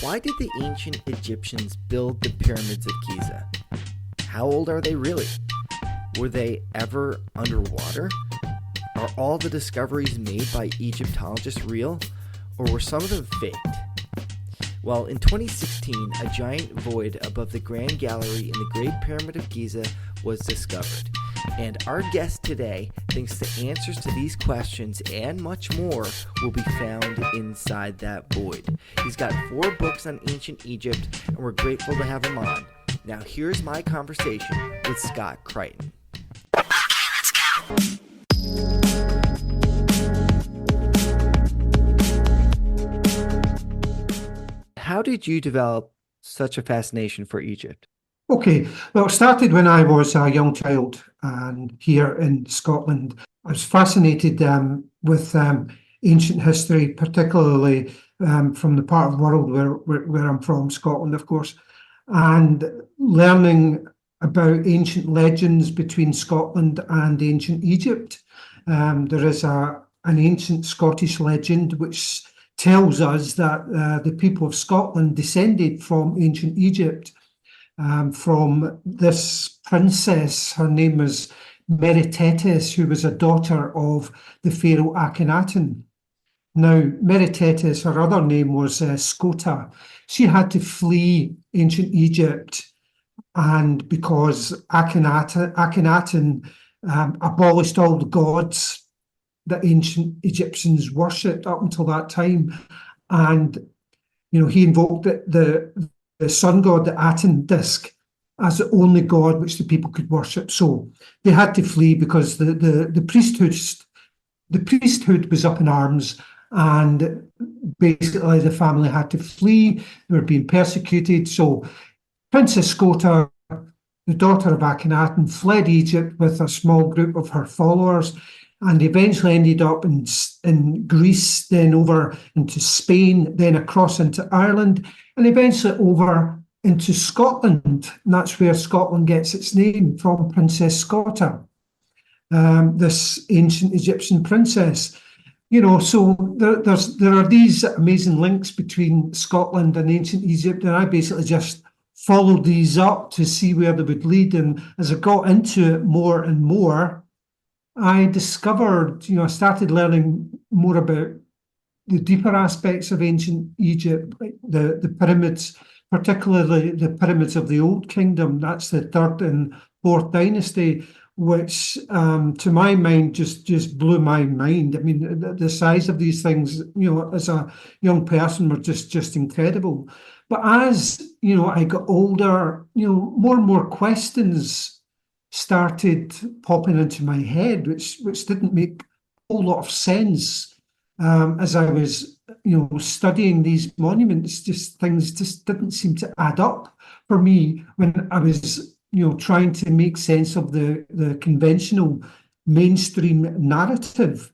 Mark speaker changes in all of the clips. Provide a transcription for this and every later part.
Speaker 1: Why did the ancient Egyptians build the pyramids of Giza? How old are they really? Were they ever underwater? Are all the discoveries made by Egyptologists real, or were some of them faked? Well, in 2016, a giant void above the Grand Gallery in the Great Pyramid of Giza was discovered. And our guest today thinks the answers to these questions and much more will be found inside that void. He's got 4 books on ancient Egypt, and we're grateful to have him on. Now here's my conversation with Scott Creighton.
Speaker 2: Okay, let's go.
Speaker 1: How did you develop such a fascination for Egypt?
Speaker 3: Okay, well, it started when I was a young child and here in Scotland. I was fascinated with ancient history, particularly from the part of the world where I'm from, Scotland, of course, and learning about ancient legends between Scotland and ancient Egypt. There is an ancient Scottish legend which tells us that the people of Scotland descended from ancient Egypt. From this princess. Her name was Meritetes, who was a daughter of the pharaoh Akhenaten. Now, Meritetes, her other name was Scota. She had to flee ancient Egypt, and because Akhenaten abolished all the gods that ancient Egyptians worshipped up until that time, and he invoked the sun god, the Aten disk, as the only god which the people could worship. So they had to flee because the priesthood was up in arms, and basically the family had to flee. They were being persecuted. So Princess Scota, the daughter of Akhenaten, fled Egypt with a small group of her followers, and eventually ended up in Greece, then over into Spain, then across into Ireland, and eventually over into Scotland. And that's where Scotland gets its name, from Princess Scota, this ancient Egyptian princess. So there are these amazing links between Scotland and ancient Egypt, and I basically just followed these up to see where they would lead. And as I got into it more and more, I discovered, I started learning more about the deeper aspects of ancient Egypt, like the pyramids, particularly the pyramids of the Old Kingdom. That's the 3rd and 4th dynasty, which to my mind just blew my mind. I mean, the size of these things, as a young person, were just incredible. But as, I got older, more and more questions started popping into my head, which didn't make a whole lot of sense as I was, studying these monuments. Things didn't seem to add up for me when I was, trying to make sense of the conventional mainstream narrative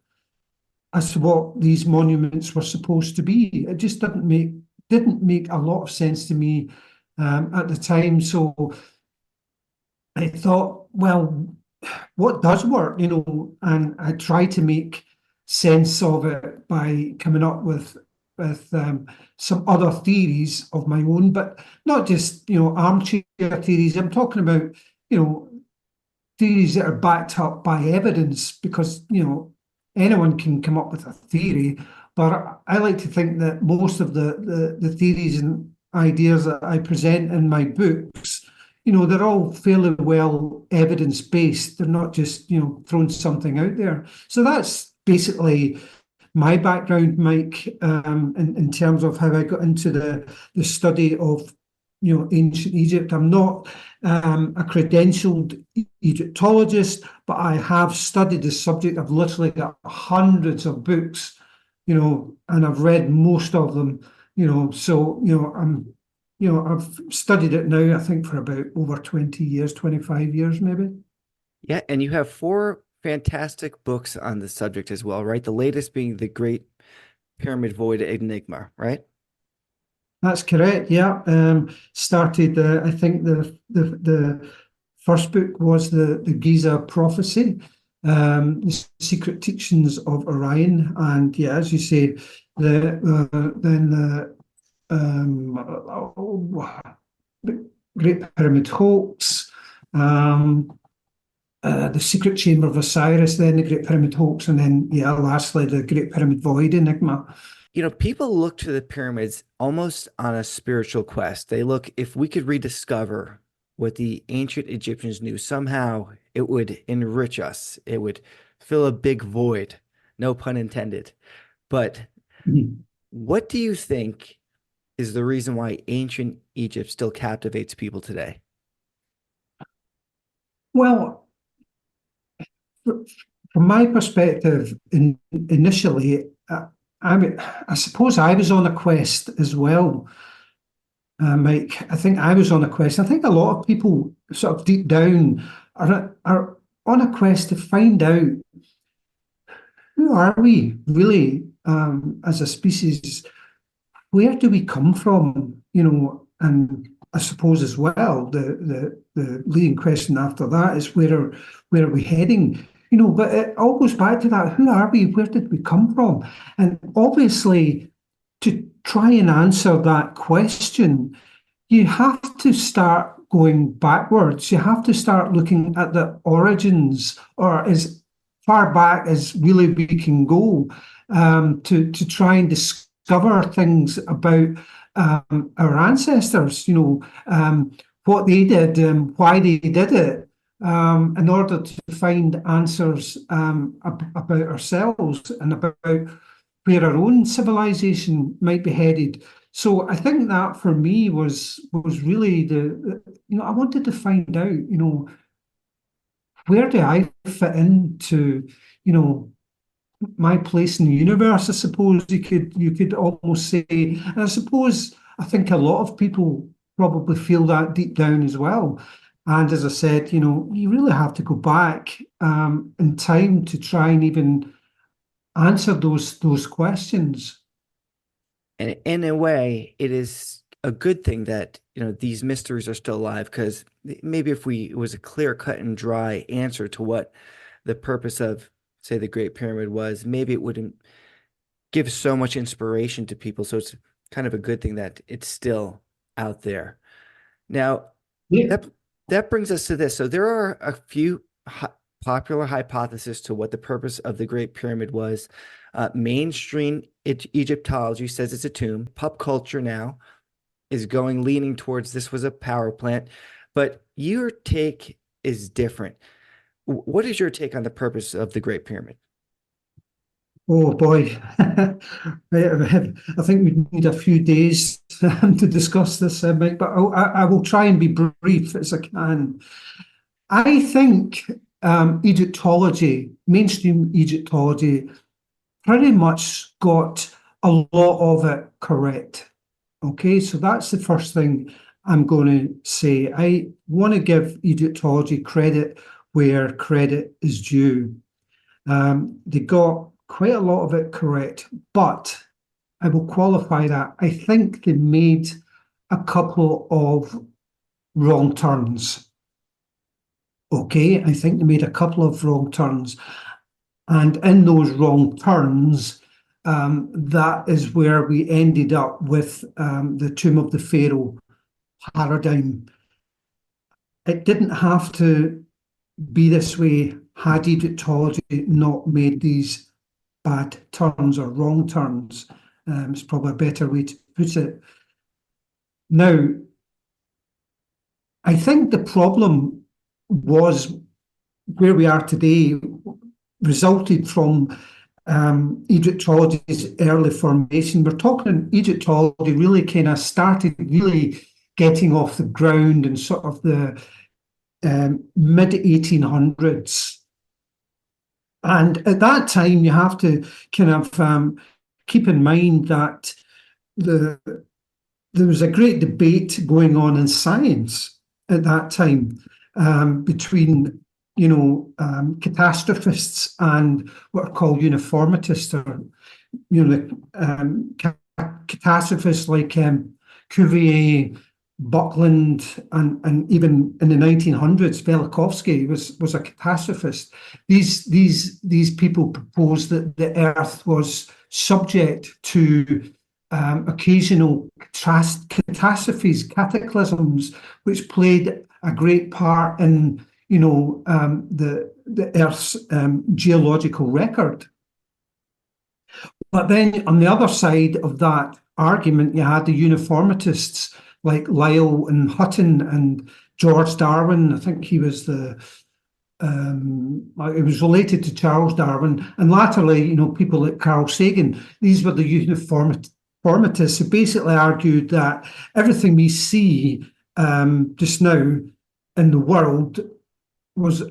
Speaker 3: as to what these monuments were supposed to be. It just didn't make a lot of sense to me at the time. So I thought, well, what does work, and I tried to make sense of it by coming up with some other theories of my own, but not just, armchair theories. I'm talking about, theories that are backed up by evidence, because, anyone can come up with a theory, but I like to think that most of the theories and ideas that I present in my books, they're all fairly well evidence-based. They're not just, throwing something out there. So that's basically my background, Mike, in terms of how I got into the study of, ancient Egypt. I'm not a credentialed Egyptologist, but I have studied the subject. I've literally got hundreds of books, and I've read most of them, so, I've studied it now, I think, for about over 20 years, 25 years, maybe.
Speaker 1: Yeah, and you have 4 fantastic books on the subject as well, right? The latest being The Great Pyramid Void Enigma, right?
Speaker 3: That's correct, yeah. Started, I think the first book was the Giza Prophecy, the Secret Teachings of Orion. And yeah, as you say, then the Great Pyramid hoax, the Secret Chamber of Osiris, then the Great Pyramid hoax, and then, yeah, lastly, the Great Pyramid Void enigma.
Speaker 1: People look to the pyramids almost on a spiritual quest. They look, if we could rediscover what the ancient Egyptians knew, somehow it would enrich us. It would fill a big void, no pun intended. But
Speaker 3: Mhm.
Speaker 1: what do you think is the reason why ancient Egypt still captivates people today?
Speaker 3: Well, from my perspective, initially, I suppose I was on a quest as well, Mike. I think I was on a quest. I think a lot of people, sort of deep down, are on a quest to find out who are we really, as a species. Where do we come from? And I suppose as well, the leading question after that is where are we heading? But it all goes back to that. Who are we? Where did we come from? And obviously, to try and answer that question, you have to start going backwards. You have to start looking at the origins, or as far back as really we can go, to try and discover things about our ancestors. What they did, why they did it, in order to find answers about ourselves and about where our own civilization might be headed. So I think that for me was really I wanted to find out, where do I fit into, my place in the universe, I suppose you could almost say. And I think a lot of people probably feel that deep down as well. And as I said, you really have to go back in time to try and even answer those questions.
Speaker 1: And in a way, it is a good thing that, these mysteries are still alive, because maybe if it was a clear cut and dry answer to what the purpose of, say, the Great Pyramid was, maybe it wouldn't give so much inspiration to people. So it's kind of a good thing that it's still out there. Now,
Speaker 3: Yeah.
Speaker 1: that that brings us to this. So there are a few popular hypotheses to what the purpose of the Great Pyramid was. Mainstream Egyptology says it's a tomb. Pop culture now is leaning towards this was a power plant, but your take is different. What is your take on the purpose of the Great Pyramid?
Speaker 3: Oh boy, I think we need a few days to discuss this, Mike, but I will try and be brief as I can. I think Egyptology, mainstream Egyptology, pretty much got a lot of it correct. Okay, so that's the first thing I'm going to say. I want to give Egyptology credit where credit is due. They got quite a lot of it correct, but I will qualify that. I think they made a couple of wrong turns. Okay, I think they made a couple of wrong turns. And in those wrong turns, that is where we ended up with the Tomb of the Pharaoh paradigm. It didn't have to be this way had Egyptology not made these bad turns or wrong turns. It's probably a better way to put it. Now, I think the problem was where we are today resulted from Egyptology's early formation. We're talking Egyptology really kind of started really getting off the ground in sort of the mid 1800s. And at that time, you have to kind of keep in mind that there was a great debate going on in science at that time between catastrophists and what are called uniformists, or catastrophists like Cuvier, Buckland, and even in the 1900s, Velikovsky was a catastrophist. These people proposed that the Earth was subject to occasional catastrophes, cataclysms, which played a great part in, the Earth's geological record. But then on the other side of that argument, you had the uniformists like Lyell and Hutton and George Darwin. I think he was it was related to Charles Darwin, and latterly, people like Carl Sagan. These were the uniformists who basically argued that everything we see just now in the world was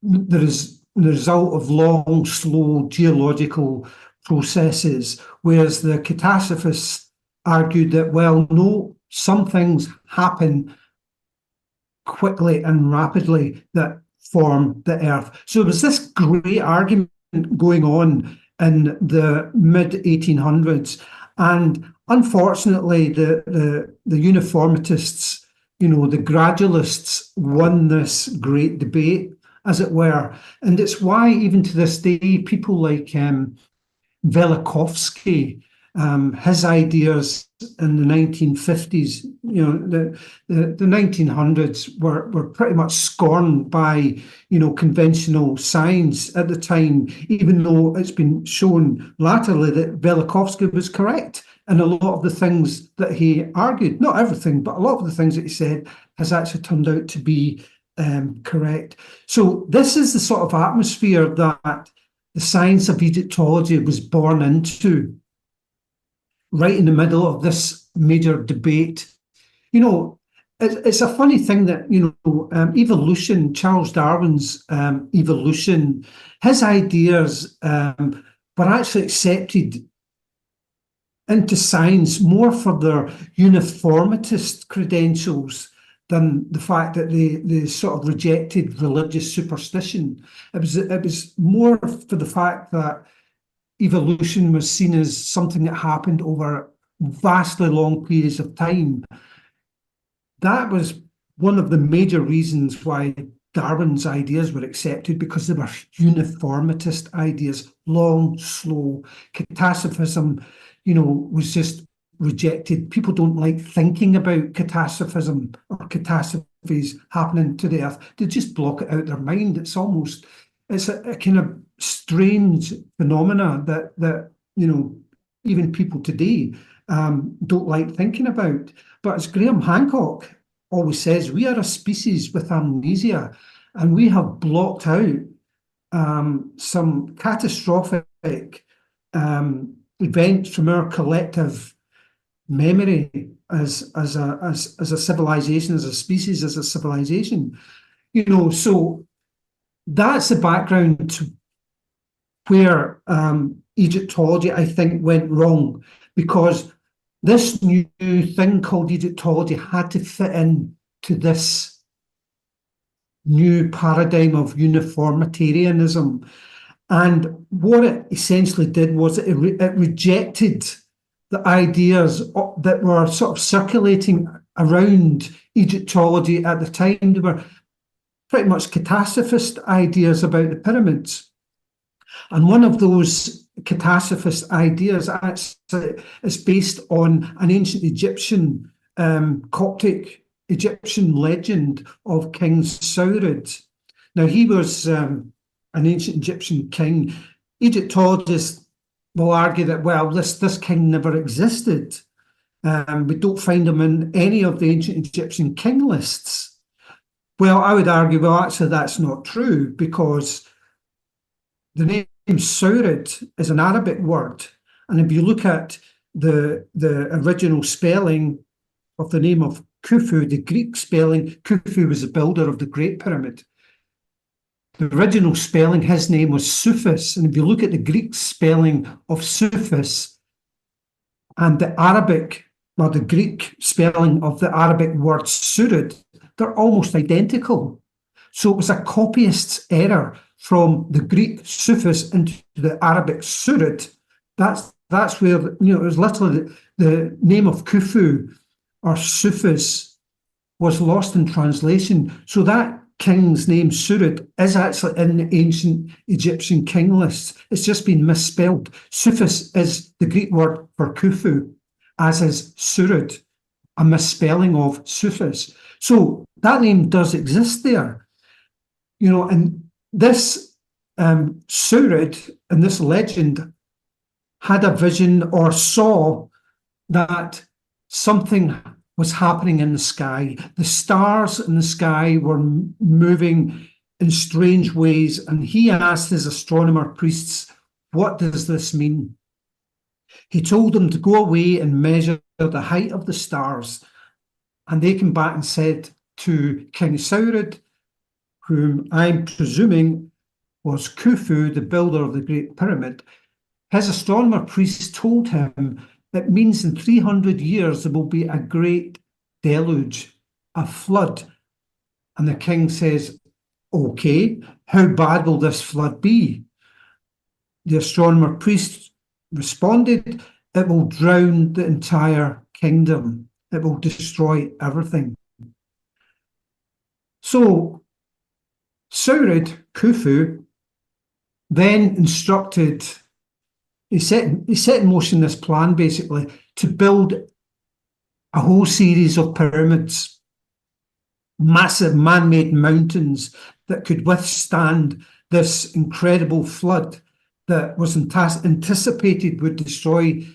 Speaker 3: the result of long, slow geological processes, whereas the catastrophists argued that, well, no, some things happen quickly and rapidly that form the Earth. So there was this great argument going on in the mid-1800s, and unfortunately the uniformists, the gradualists, won this great debate, as it were. And it's why even to this day people like Velikovsky, his ideas in the 1950s, the 1900s were pretty much scorned by, conventional science at the time, even though it's been shown latterly that Velikovsky was correct. And a lot of the things that he argued, not everything, but a lot of the things that he said has actually turned out to be correct. So this is the sort of atmosphere that the science of Egyptology was born into, right in the middle of this major debate. It's a funny thing that, evolution, Charles Darwin's evolution, his ideas were actually accepted into science more for their uniformitist credentials than the fact that they sort of rejected religious superstition. It was more for the fact that evolution was seen as something that happened over vastly long periods of time. That was one of the major reasons why Darwin's ideas were accepted, because they were uniformitist ideas, long, slow. Catastrophism, was just rejected. People don't like thinking about catastrophism or catastrophes happening to the Earth. They just block it out their mind. It's a kind of strange phenomena that even people today don't like thinking about. But as Graham Hancock always says, we are a species with amnesia, and we have blocked out some catastrophic events from our collective memory as a civilization, as a species, as a civilization. So that's the background to where Egyptology, I think, went wrong, because this new thing called Egyptology had to fit in to this new paradigm of uniformitarianism. And what it essentially did was it rejected the ideas that were sort of circulating around Egyptology at the time. They were pretty much catastrophist ideas about the pyramids. And one of those catastrophist ideas actually is based on an ancient Egyptian, Coptic Egyptian legend of King Saurid. Now, he was an ancient Egyptian king. Egyptologists will argue that, well, this king never existed. We don't find him in any of the ancient Egyptian king lists. Well, I would argue, well, actually, that's not true, because the name Saurid is an Arabic word. And if you look at the original spelling of the name of Khufu, the Greek spelling, Khufu was the builder of the Great Pyramid. The original spelling, his name was Sufis. And if you look at the Greek spelling of Sufis and the Arabic, or the Greek spelling of the Arabic word Surid, they're almost identical. So it was a copyist's error from the Greek Sufis into the Arabic Surid. That's where, it was literally the name of Khufu or Sufis was lost in translation. So that king's name, Surid, is actually in the ancient Egyptian king lists. It's just been misspelled. Sufis is the Greek word for Khufu. as is Surud, a misspelling of Sufis. So that name does exist there, and this Surud in this legend had a vision or saw that something was happening in the sky. The stars in the sky were moving in strange ways, and he asked his astronomer priests, "What does this mean?" He told them to go away and measure the height of the stars, and they came back and said to King Saurid, whom I'm presuming was Khufu, the builder of the Great Pyramid, his astronomer priest told him it means in 300 years there will be a great deluge, a flood. And the king says, "Okay, how bad will this flood be?" The astronomer priest responded, "It will drown the entire kingdom. It will destroy everything." So Saurid, Khufu, then instructed, he set in motion this plan basically to build a whole series of pyramids, massive man-made mountains that could withstand this incredible flood that was anticipated would destroy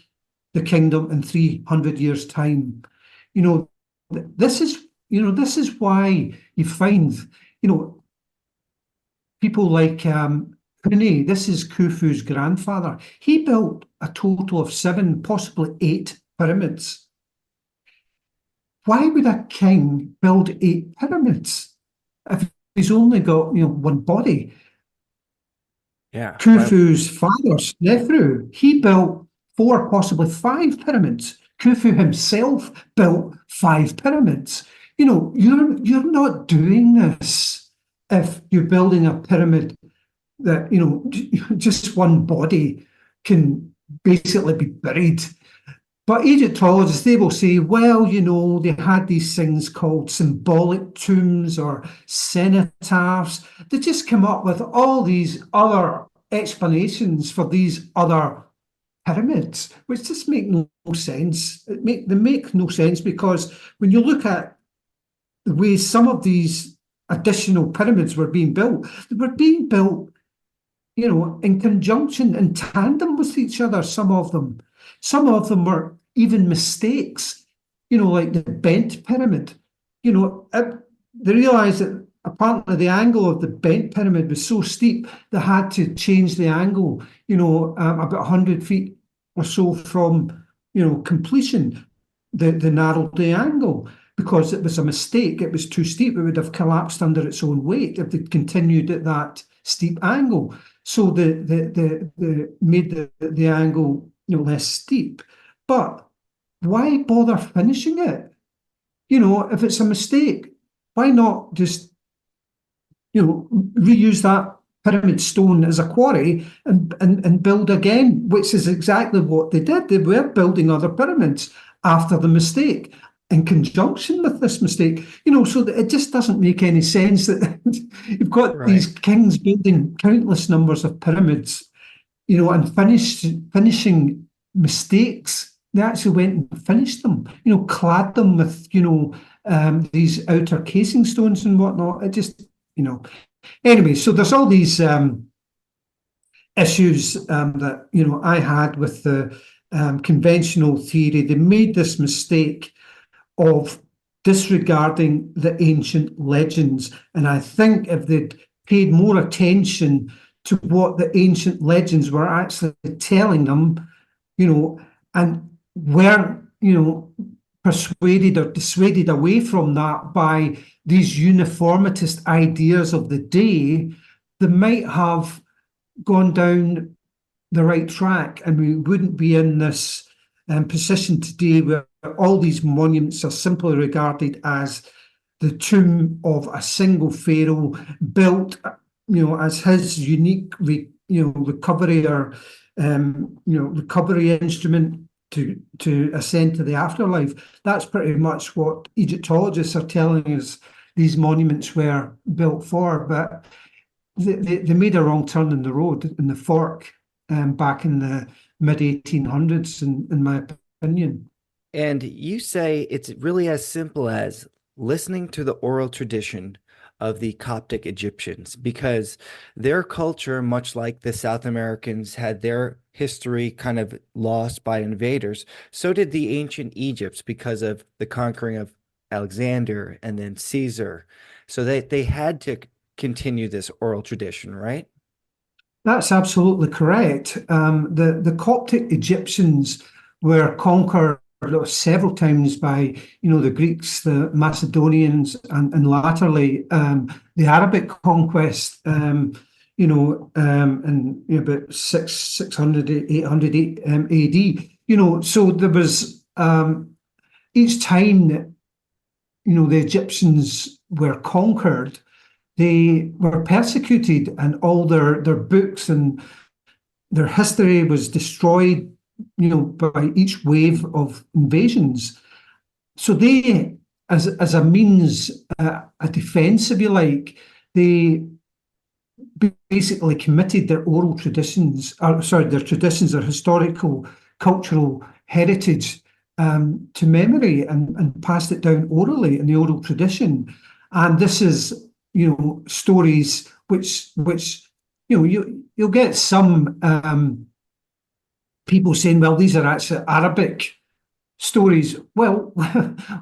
Speaker 3: the kingdom in 300 years' time. This is why you find, people like Huni, this is Khufu's grandfather. He built a total of 7, possibly 8 pyramids. Why would a king build 8 pyramids if he's only got, one body?
Speaker 1: Yeah.
Speaker 3: Khufu's father, Snefru, he built 4, possibly 5 pyramids. Khufu himself built 5 pyramids. You're not doing this if you're building a pyramid that, just one body can basically be buried. But Egyptologists, they will say, well, they had these things called symbolic tombs or cenotaphs. They just come up with all these other explanations for these other pyramids, which just make no sense. They make no sense because when you look at the way some of these additional pyramids were being built, they were being built, in conjunction, in tandem with each other, some of them. Some of them were even mistakes, like the bent pyramid. They realised that apparently the angle of the bent pyramid was so steep, they had to change the angle, about 100 feet or so from, completion. They narrowed the angle because it was a mistake. It was too steep. It would have collapsed under its own weight if they continued at that steep angle. So they made the angle, less steep. But why bother finishing it? If it's a mistake, why not just, reuse that pyramid stone as a quarry and build again, which is exactly what they did. They were building other pyramids after the mistake in conjunction with this mistake, so that it just doesn't make any sense that you've got these kings building countless numbers of pyramids, and finishing mistakes. They actually went and finished them, clad them with, these outer casing stones and whatnot. It just, Anyway, so there's all these issues that, I had with the conventional theory. They made this mistake of disregarding the ancient legends. And I think if they'd paid more attention to what the ancient legends were actually telling them, and weren't, persuaded or dissuaded away from that by these uniformitist ideas of the day, they might have gone down the right track, and we wouldn't be in this position today where all these monuments are simply regarded as the tomb of a single pharaoh built, as his unique, recovery or, recovery instrument to ascend to the afterlife. That's pretty much what Egyptologists are telling us these monuments were built for. But they made a wrong turn in the road, in the fork, back in the mid-1800s, in my opinion.
Speaker 1: And you say it's really as simple as listening to the oral tradition of the Coptic Egyptians, because their culture, much like the South Americans, had their history kind of lost by invaders. So did the ancient Egypts because of the conquering of Alexander and then Caesar. So they had to continue this oral tradition, right?
Speaker 3: That's absolutely correct. The Coptic Egyptians were conquered several times by, the Greeks, the Macedonians, and latterly the Arabic conquest. In about 600, 800 AD. So there was each time that the Egyptians were conquered, they were persecuted, and all their books and their history was destroyed, by each wave of invasions. So they, as a means, a defence, if you like, they basically committed their oral traditions, their traditions, their historical, cultural heritage to memory, and passed it down orally in the oral tradition. And this is, stories which you'll get some people saying, well, these are actually Arabic stories. Well,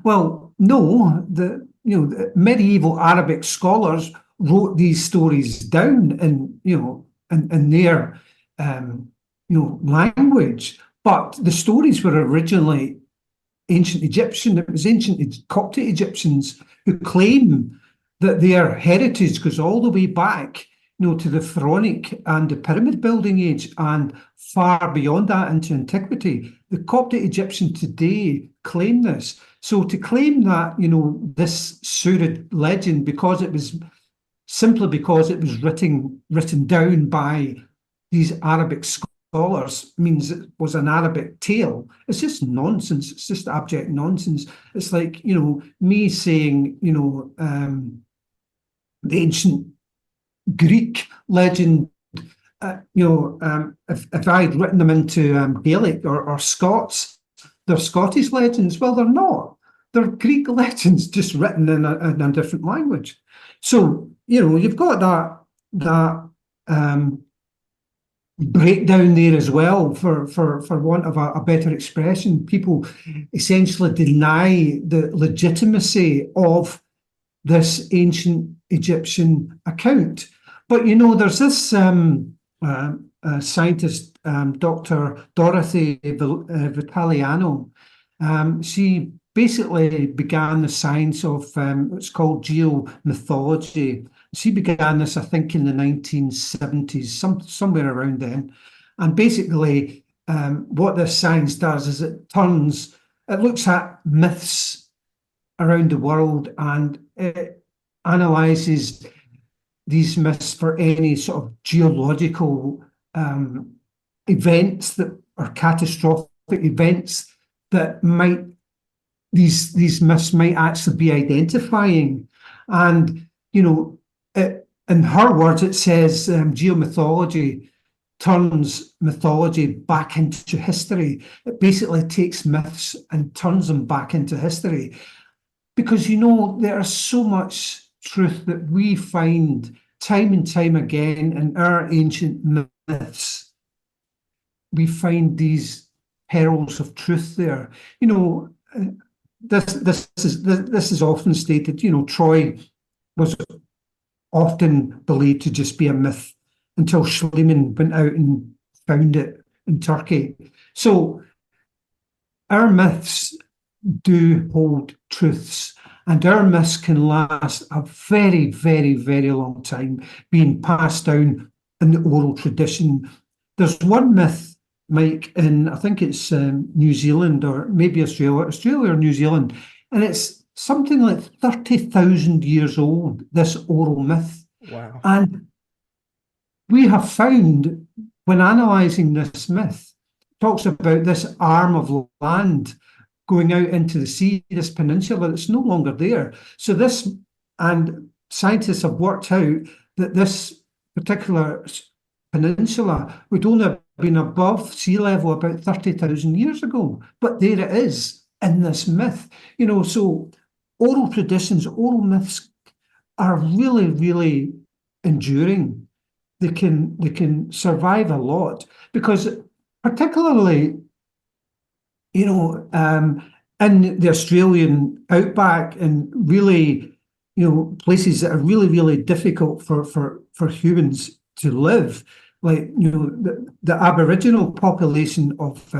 Speaker 3: well, no, the medieval Arabic scholars wrote these stories down in their language, but the stories were originally ancient Egyptian. It was ancient Coptic Egyptians who claim that their heritage goes all the way back, to the pharaonic and the pyramid building age, and far beyond that into antiquity. The Coptic Egyptian today claim this. So to claim that, this Surid legend, because it was written down by these Arabic scholars, means it was an Arabic tale. It's just nonsense. It's just abject nonsense. It's like, me saying, the ancient Greek legend, if I'd written them into Gaelic or Scots, they're Scottish legends. Well, they're not. They're Greek legends, just written in a different language. So, you've got that breakdown there as well, for want of a better expression. People essentially deny the legitimacy of this ancient Egyptian account. But, there's this scientist, Dr. Dorothy Vitaliano. She basically began the science of what's called geomythology. She began this, I think, in the 1970s, somewhere around then. And basically, what this science does is it looks at myths around the world, and it analyzes these myths for any sort of geological events that are catastrophic events that these myths might actually be identifying. And, in her words, it says geomythology turns mythology back into history. It basically takes myths and turns them back into history. Because, there is so much truth that we find time and time again in our ancient myths. We find these pearls of truth there. This is often stated. Troy was often believed to just be a myth until Schliemann went out and found it in Turkey. So our myths do hold truths, and our myths can last a very, very, very long time, being passed down in the oral tradition. There's one myth, Mike, in, I think it's New Zealand, or maybe Australia or New Zealand, and it's something like 30,000 years old, this oral myth.
Speaker 1: Wow.
Speaker 3: And we have found, when analysing this myth, it talks about this arm of land going out into the sea, this peninsula that's no longer there. So and scientists have worked out that this particular peninsula would only have been above sea level about 30,000 years ago. But there it is. in this myth. So oral traditions, oral myths are really, really enduring. They can survive a lot because particularly, in the Australian outback and really, places that are really, really difficult for humans to live, like, the Aboriginal population of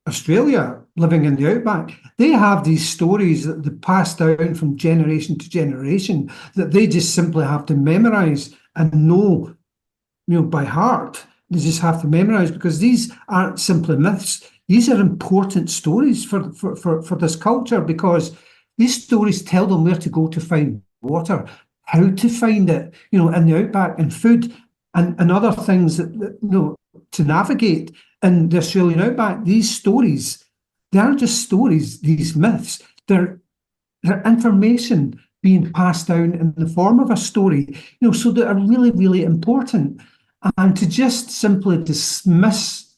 Speaker 3: Australia living in the outback, they have these stories that they pass down from generation to generation that they just simply have to memorize and know, by heart. They just have to memorize because these aren't simply myths. These are important stories for this culture because these stories tell them where to go to find water, how to find it, in the outback, and food and other things that to navigate in the Australian outback. These stories, they aren't just stories, these myths. They're information being passed down in the form of a story, so they are really, really important. And to just simply dismiss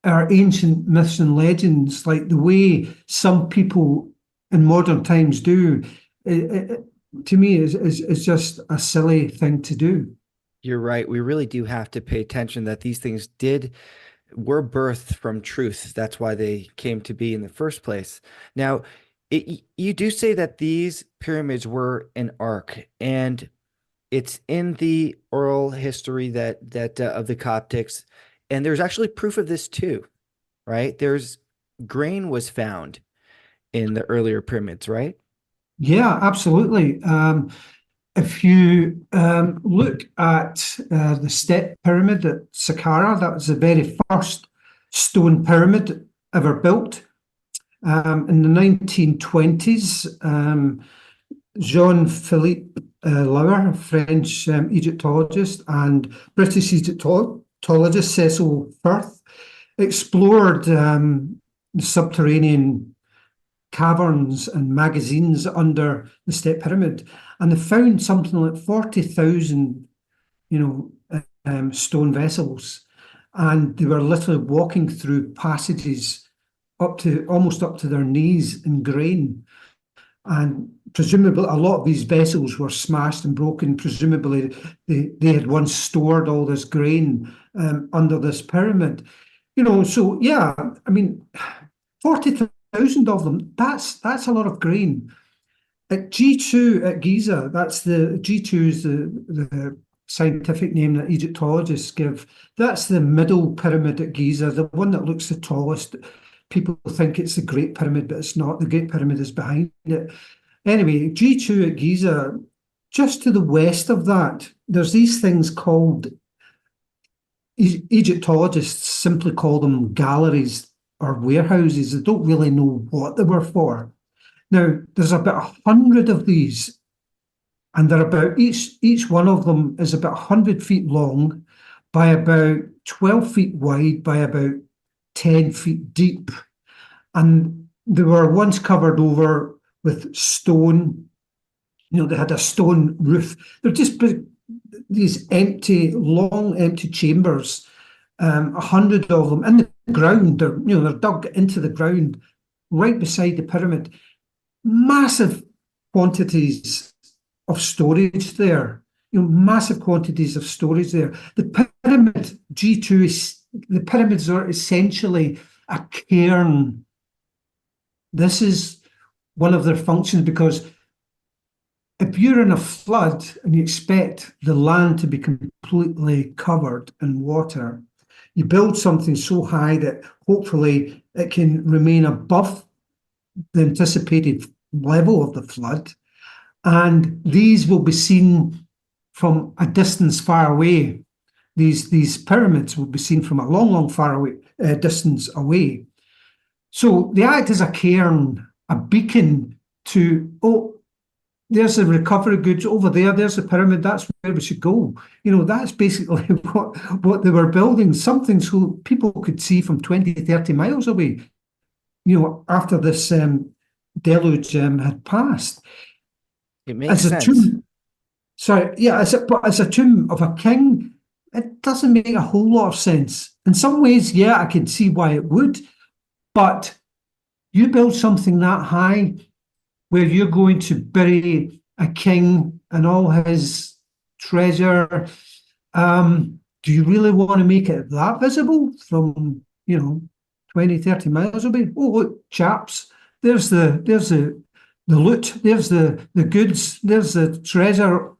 Speaker 3: our ancient myths and legends like the way some people in modern times do, to me, is just a silly thing to do.
Speaker 1: You're right. We really do have to pay attention that these things were birthed from truth. That's why they came to be in the first place. Now, you do say that these pyramids were an ark, and it's in the oral history that of the Coptics, and there's actually proof of this too, right? There's grain was found in the earlier pyramids, right?
Speaker 3: Yeah, absolutely. If you look at the step pyramid at Saqqara, that was the very first stone pyramid ever built. In the 1920s, Jean-Philippe Lauer, French Egyptologist, and British Egyptologist Cecil Firth explored the subterranean caverns and magazines under the step pyramid, and they found something like 40,000, stone vessels, and they were literally walking through passages almost up to their knees in grain. And presumably, a lot of these vessels were smashed and broken. Presumably, they had once stored all this grain under this pyramid. So yeah, I mean, 40,000 of them. That's a lot of grain. At G2 at Giza, that's the G2 is the scientific name that Egyptologists give. That's the middle pyramid at Giza, the one that looks the tallest. People think it's the Great Pyramid, but it's not. The Great Pyramid is behind it. Anyway, G2 at Giza, just to the west of that, there's these things called, Egyptologists simply call them galleries or warehouses. They don't really know what they were for. Now, there's about 100 of these, and they're about, each one of them is about 100 feet long by about 12 feet wide by about 10 feet deep. And they were once covered over with stone. They had a stone roof. They're just these long empty chambers, 100 of them in the ground. They're dug into the ground right beside the pyramid. Massive quantities of storage there. Massive quantities of storage there. The pyramid G2 the pyramids are essentially a cairn. This is one of their functions, because if you're in a flood and you expect the land to be completely covered in water, you build something so high that hopefully it can remain above the anticipated level of the flood. And these will be seen from a distance far away. These pyramids will be seen from a long, long far away distance away. So they act as a cairn, a beacon to, there's the recovery goods over there, there's the pyramid, that's where we should go. That's basically what they were building, something so people could see from 20, 30 miles away, after this deluge had passed.
Speaker 1: It makes sense.
Speaker 3: As a tomb of a king, it doesn't make a whole lot of sense. In some ways, yeah, I can see why it would, but You build something that high where you're going to bury a king and all his treasure. Do you really want to make it that visible from, 20, 30 miles away? Oh, look, chaps, there's the loot, there's the goods, there's the treasure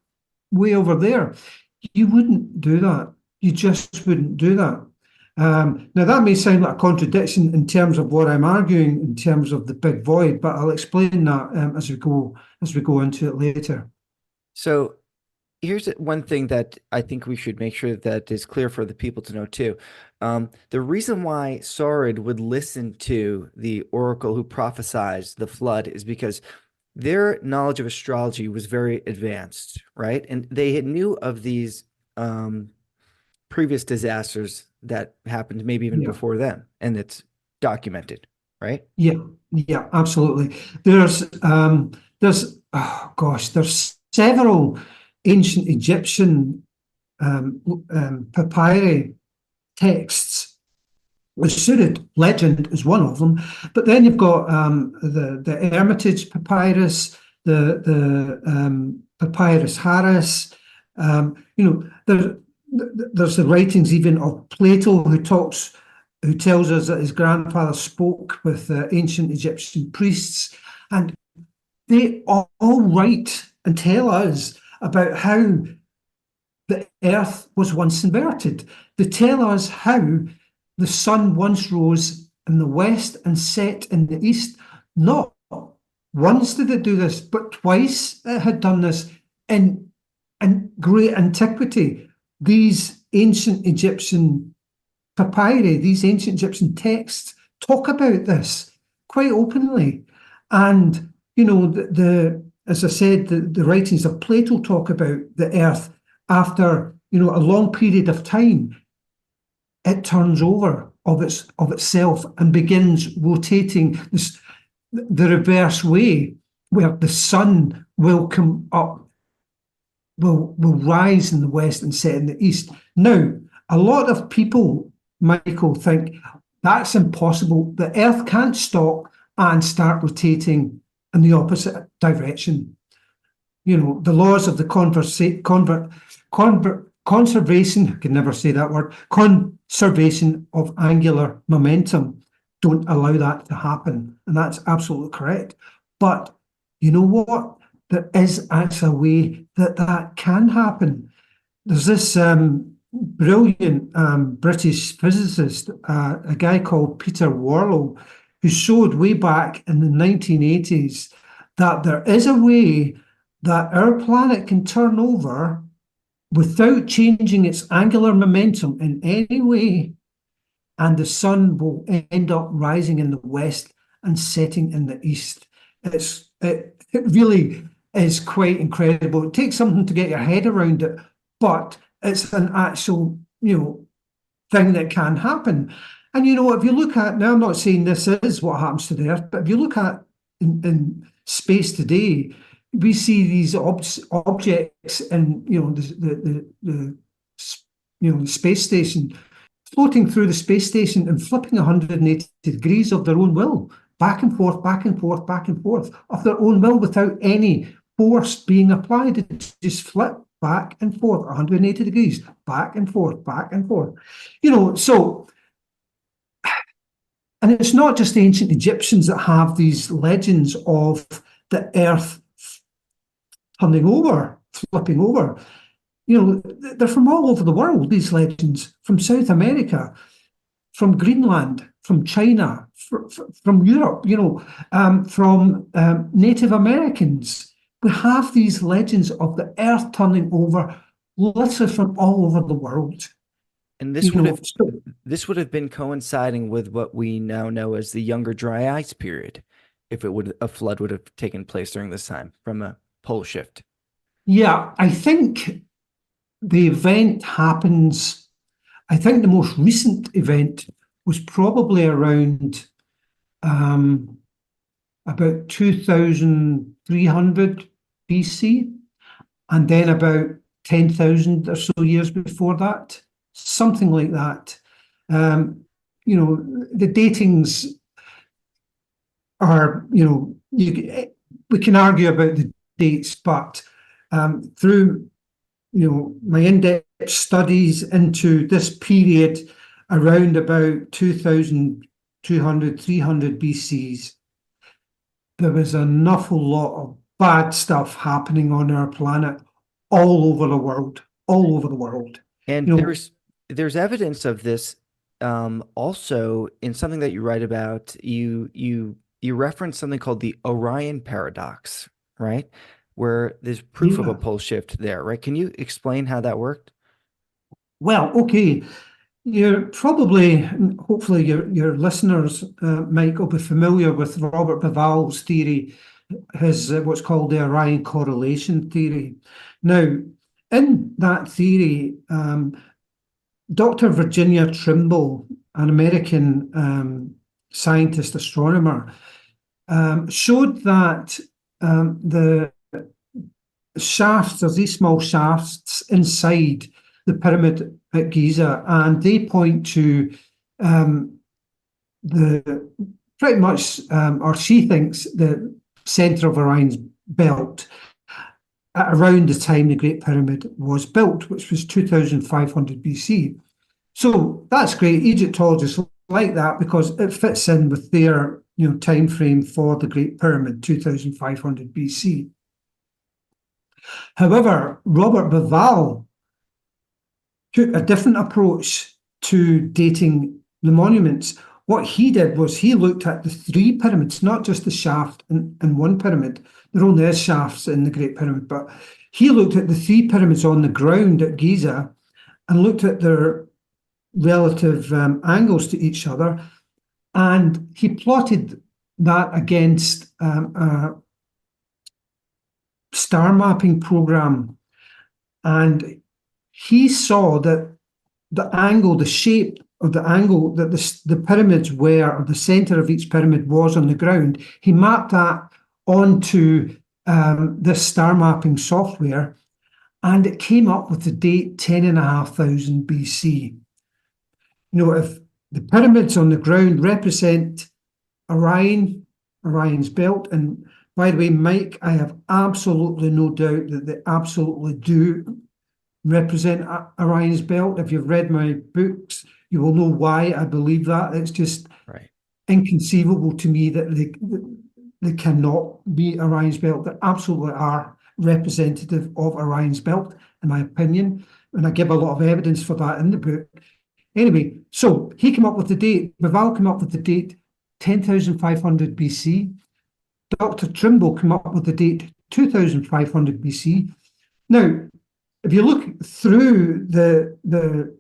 Speaker 3: way over there. You wouldn't do that. You just wouldn't do that. Now that may sound like a contradiction in terms of what I'm arguing in terms of the big void, but I'll explain that as we go into it later.
Speaker 1: So here's one thing that I think we should make sure that is clear for the people to know too. The reason why Saurid would listen to the oracle who prophesied the flood is because their knowledge of astrology was very advanced, right? And they knew of these previous disasters that happened maybe even
Speaker 3: Yeah.
Speaker 1: before them, and it's documented, right?
Speaker 3: Yeah, absolutely. There's several ancient Egyptian papyri texts. The Surid legend is one of them, but then you've got the Hermitage Papyrus, the Papyrus Harris. There's the writings even of Plato, who tells us that his grandfather spoke with ancient Egyptian priests, and they all write and tell us about how the earth was once inverted. They tell us how the sun once rose in the west and set in the east. Not once did it do this, but twice it had done this in great antiquity. These ancient Egyptian papyri, these ancient Egyptian texts talk about this quite openly. And, as I said, the writings of Plato talk about the earth after, a long period of time. It turns over of itself and begins rotating the reverse way, where the sun will come up, will rise in the west and set in the east. Now, a lot of people, Michael, think that's impossible. The earth can't stop and start rotating in the opposite direction. The laws of the conservation, I can never say that word, conservation of angular momentum don't allow that to happen. And that's absolutely correct. But you know what? There is actually a way that can happen. There's this brilliant British physicist, a guy called Peter Warlow, who showed way back in the 1980s that there is a way that our planet can turn over without changing its angular momentum in any way, and the sun will end up rising in the west and setting in the east. It really is quite incredible. It takes something to get your head around it, but it's an actual, thing that can happen. And if you look at, now I'm not saying this is what happens to the Earth, but if you look at in space today, we see these objects in the space station, floating through the space station and flipping 180 degrees of their own will, back and forth, back and forth, back and forth, of their own will, without any force being applied. It just flip back and forth 180 degrees, back and forth, back and forth. So, and it's not just the ancient Egyptians that have these legends of the earth turning over, flipping over. They're from all over the world, these legends, from South America, from Greenland, from China, from Europe, from Native Americans. We have these legends of the earth turning over, literally from all over the world.
Speaker 1: And this would have been coinciding with what we now know as the Younger Dry Ice period, if a flood would have taken place during this time from a pole shift.
Speaker 3: Yeah, I think the event happens. I think the most recent event was probably around about 2300 BC, and then about 10,000 or so years before that, something like that. The datings, are, we can argue about the dates, but through, my in-depth studies into this period around about 2200, 300 BCs, there was an awful lot of bad stuff happening on our planet all over the world, all over the world.
Speaker 1: And
Speaker 3: You know,
Speaker 1: there's evidence of this also in something that you write about. You reference something called the Orion paradox, right? Where there's proof of a
Speaker 3: yeah.
Speaker 1: pole shift there, right? Can you explain how that worked?
Speaker 3: Well, okay. You're probably, hopefully, your listeners, Mike, will be familiar with Robert Bauval's theory, his what's called the Orion correlation theory. Now, in that theory, Dr. Virginia Trimble, an American scientist astronomer, showed that the shafts, there's these small shafts inside the pyramid at Giza, and they point to the pretty much, or she thinks, the center of Orion's belt at around the time the Great Pyramid was built, which was 2500 BC. So that's great. Egyptologists like that because it fits in with their time frame for the Great Pyramid, 2500 BC. However, Robert Bauval took a different approach to dating the monuments. What he did was he looked at the three pyramids, not just the shaft in one pyramid. There only is shafts in the Great Pyramid, but he looked at the three pyramids on the ground at Giza and looked at their relative angles to each other, and he plotted that against a star mapping program, and he saw that the shape of the angle that the pyramids were, or the center of each pyramid was on the ground, he mapped that onto this star mapping software, and it came up with the date 10,500 BC. If the pyramids on the ground represent Orion's belt, and by the way, Mike, I have absolutely no doubt that they absolutely do represent Orion's belt. If you've read my books, you will know why I believe that. It's just
Speaker 1: Right.
Speaker 3: inconceivable to me that they cannot be Orion's belt. They absolutely are representative of Orion's belt, in my opinion, and I give a lot of evidence for that in the book. Anyway, so he came up with the date, Bauval came up with the date 10,500 BC. Dr. Trimble came up with the date 2,500 BC. Now, if you look through the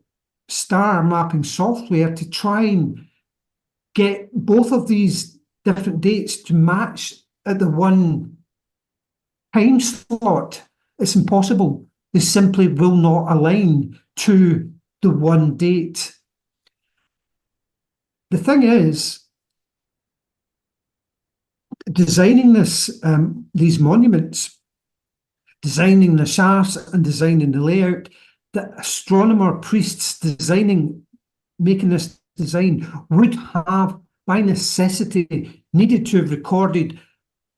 Speaker 3: star mapping software to try and get both of these different dates to match at the one time slot, it's impossible. They simply will not align to the one date. The thing is, designing these monuments, designing the shafts and designing the layout, the astronomer priests making this design would have, by necessity, needed to have recorded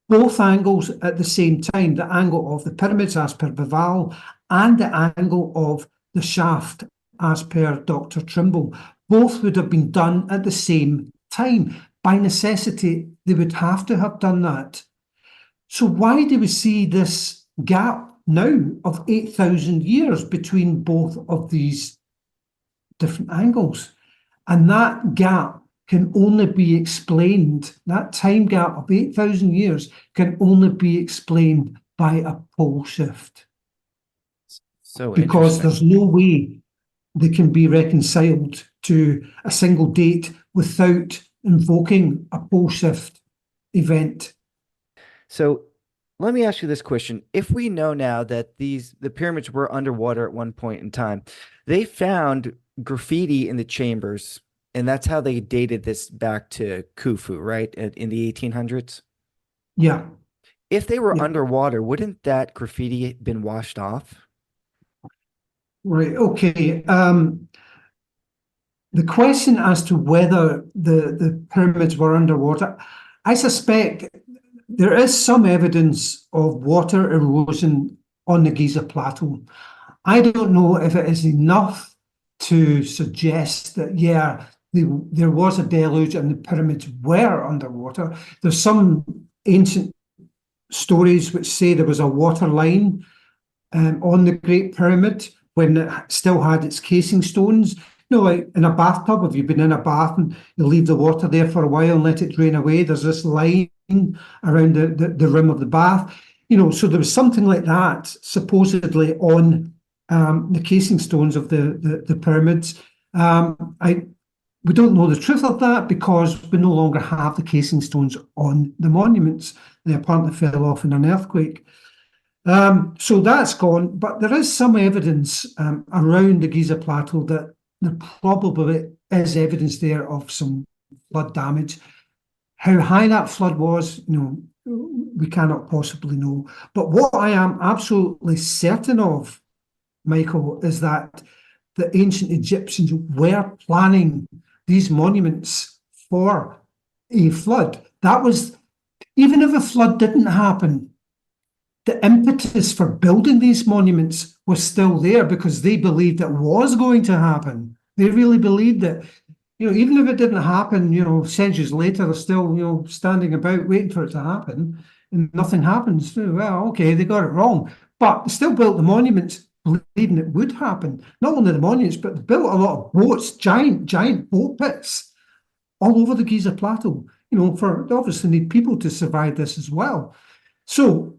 Speaker 3: both angles at the same time, the angle of the pyramids as per Bauval and the angle of the shaft as per Dr. Trimble. Both would have been done at the same time. By necessity, they would have to have done that. So why do we see this gap now of 8,000 years between both of these different angles? And that gap can only be explained, that time gap of 8,000 years can only be explained by a pole shift.
Speaker 1: So
Speaker 3: Because
Speaker 1: interesting.
Speaker 3: there's no way they can be reconciled to a single date without invoking a pole shift event.
Speaker 1: So let me ask you this question. If we know now that the pyramids were underwater at one point in time, they found graffiti in the chambers, and that's how they dated this back to Khufu, right? In the 1800s.
Speaker 3: Yeah.
Speaker 1: If they were
Speaker 3: Yeah.
Speaker 1: underwater, wouldn't that graffiti been washed off?
Speaker 3: Right. Okay. The question as to whether the pyramids were underwater, I suspect there is some evidence of water erosion on the Giza Plateau. I don't know if it is enough to suggest that, yeah, there was a deluge and the pyramids were underwater. There's some ancient stories which say there was a water line on the Great Pyramid when it still had its casing stones. You know, like in a bathtub, if you've been in a bath and you leave the water there for a while and let it drain away, there's this line around the rim of the bath. You know, so there was something like that supposedly on the casing stones of the pyramids. We don't know the truth of that because we no longer have the casing stones on the monuments. They apparently fell off in an earthquake. So that's gone, but there is some evidence around the Giza Plateau that there probably is evidence there of some flood damage. How high that flood was, we cannot possibly know. But what I am absolutely certain of, Michael, is that the ancient Egyptians were planning these monuments for a flood. That was, even if a flood didn't happen, the impetus for building these monuments was still there because they believed it was going to happen. They really believed it. Even if it didn't happen, centuries later, they're still, standing about waiting for it to happen, and nothing happens. Well, okay, they got it wrong, but they still built the monuments believing it would happen. Not only the monuments, but they built a lot of boats, giant boat pits all over the Giza Plateau. For they obviously need people to survive this as well. So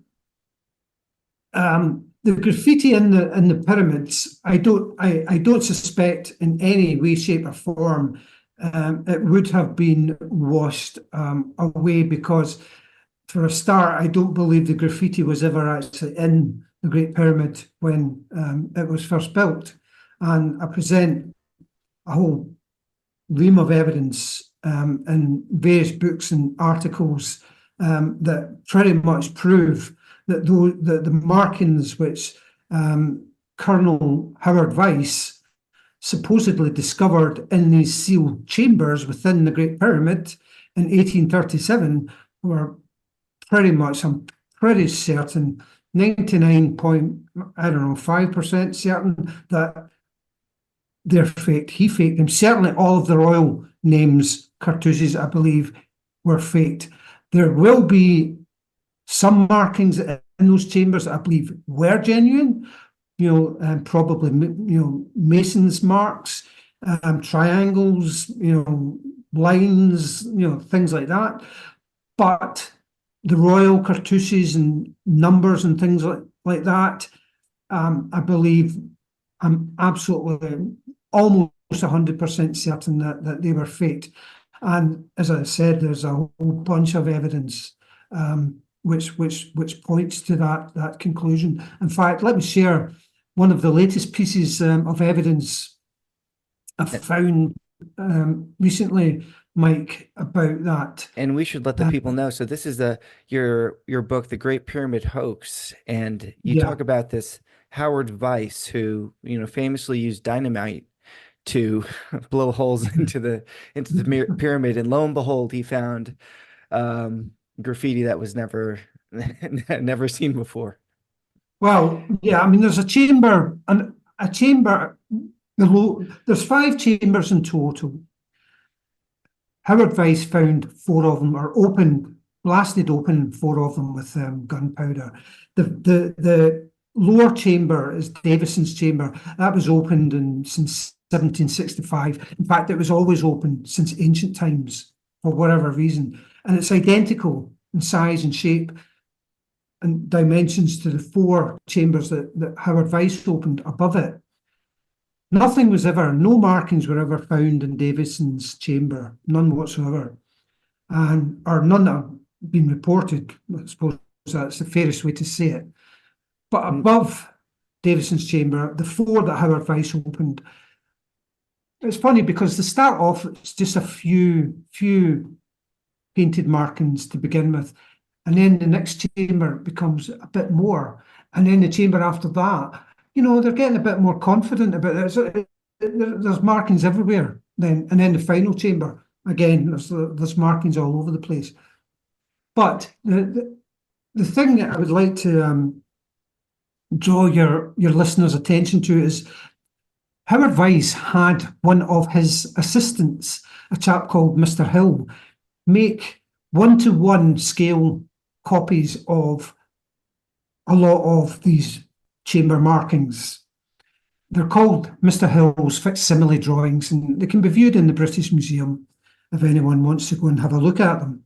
Speaker 3: the graffiti in the pyramids, I don't suspect in any way, shape, or form it would have been washed away because, for a start, I don't believe the graffiti was ever actually in the Great Pyramid when it was first built. And I present a whole ream of evidence in various books and articles that pretty much prove that the markings which Colonel Howard Weiss supposedly discovered in these sealed chambers within the Great Pyramid in 1837 were pretty much, I'm pretty certain, 99.5% certain that they're faked. He faked them. Certainly all of the royal names, cartouches, I believe, were faked. There will be some markings in those chambers that I believe were genuine, probably, mason's marks, triangles, lines, things like that. But the royal cartouches and numbers and things like that, I believe, I'm absolutely almost 100% certain that they were faked. And as I said, there's a whole bunch of evidence which points to that conclusion. In fact, let me share one of the latest pieces of evidence I found recently, Mike, about that.
Speaker 1: And we should let the people know. So this is your book, The Great Pyramid Hoax, and you talk about this Howard Weiss, who famously used dynamite to blow holes into the pyramid, and lo and behold, he found graffiti that was never seen before.
Speaker 3: Well, yeah, I mean, there's a chamber, there's 5 chambers in total. Howard Weiss found 4 of them are open, blasted open, 4 of them with gunpowder. The lower chamber is Davison's chamber. That was opened since 1765. In fact, it was always open since ancient times for whatever reason. And it's identical in size and shape and dimensions to the 4 chambers that Howard Weiss opened above it. No markings were ever found in Davison's chamber, none whatsoever. Or none that have been reported. I suppose that's the fairest way to say it. But above Davison's chamber, the 4 that Howard Weiss opened, it's funny because they start off, it's just a few painted markings to begin with. And then the next chamber becomes a bit more. And then the chamber after that, they're getting a bit more confident about it. So there's markings everywhere then. And then the final chamber, again, there's markings all over the place. But the thing that I would like to draw your listeners' attention to is Howard Weiss had one of his assistants, a chap called Mr. Hill, make one-to-one scale copies of a lot of these chamber markings. They're called Mr. Hill's facsimile drawings, and they can be viewed in the British Museum if anyone wants to go and have a look at them.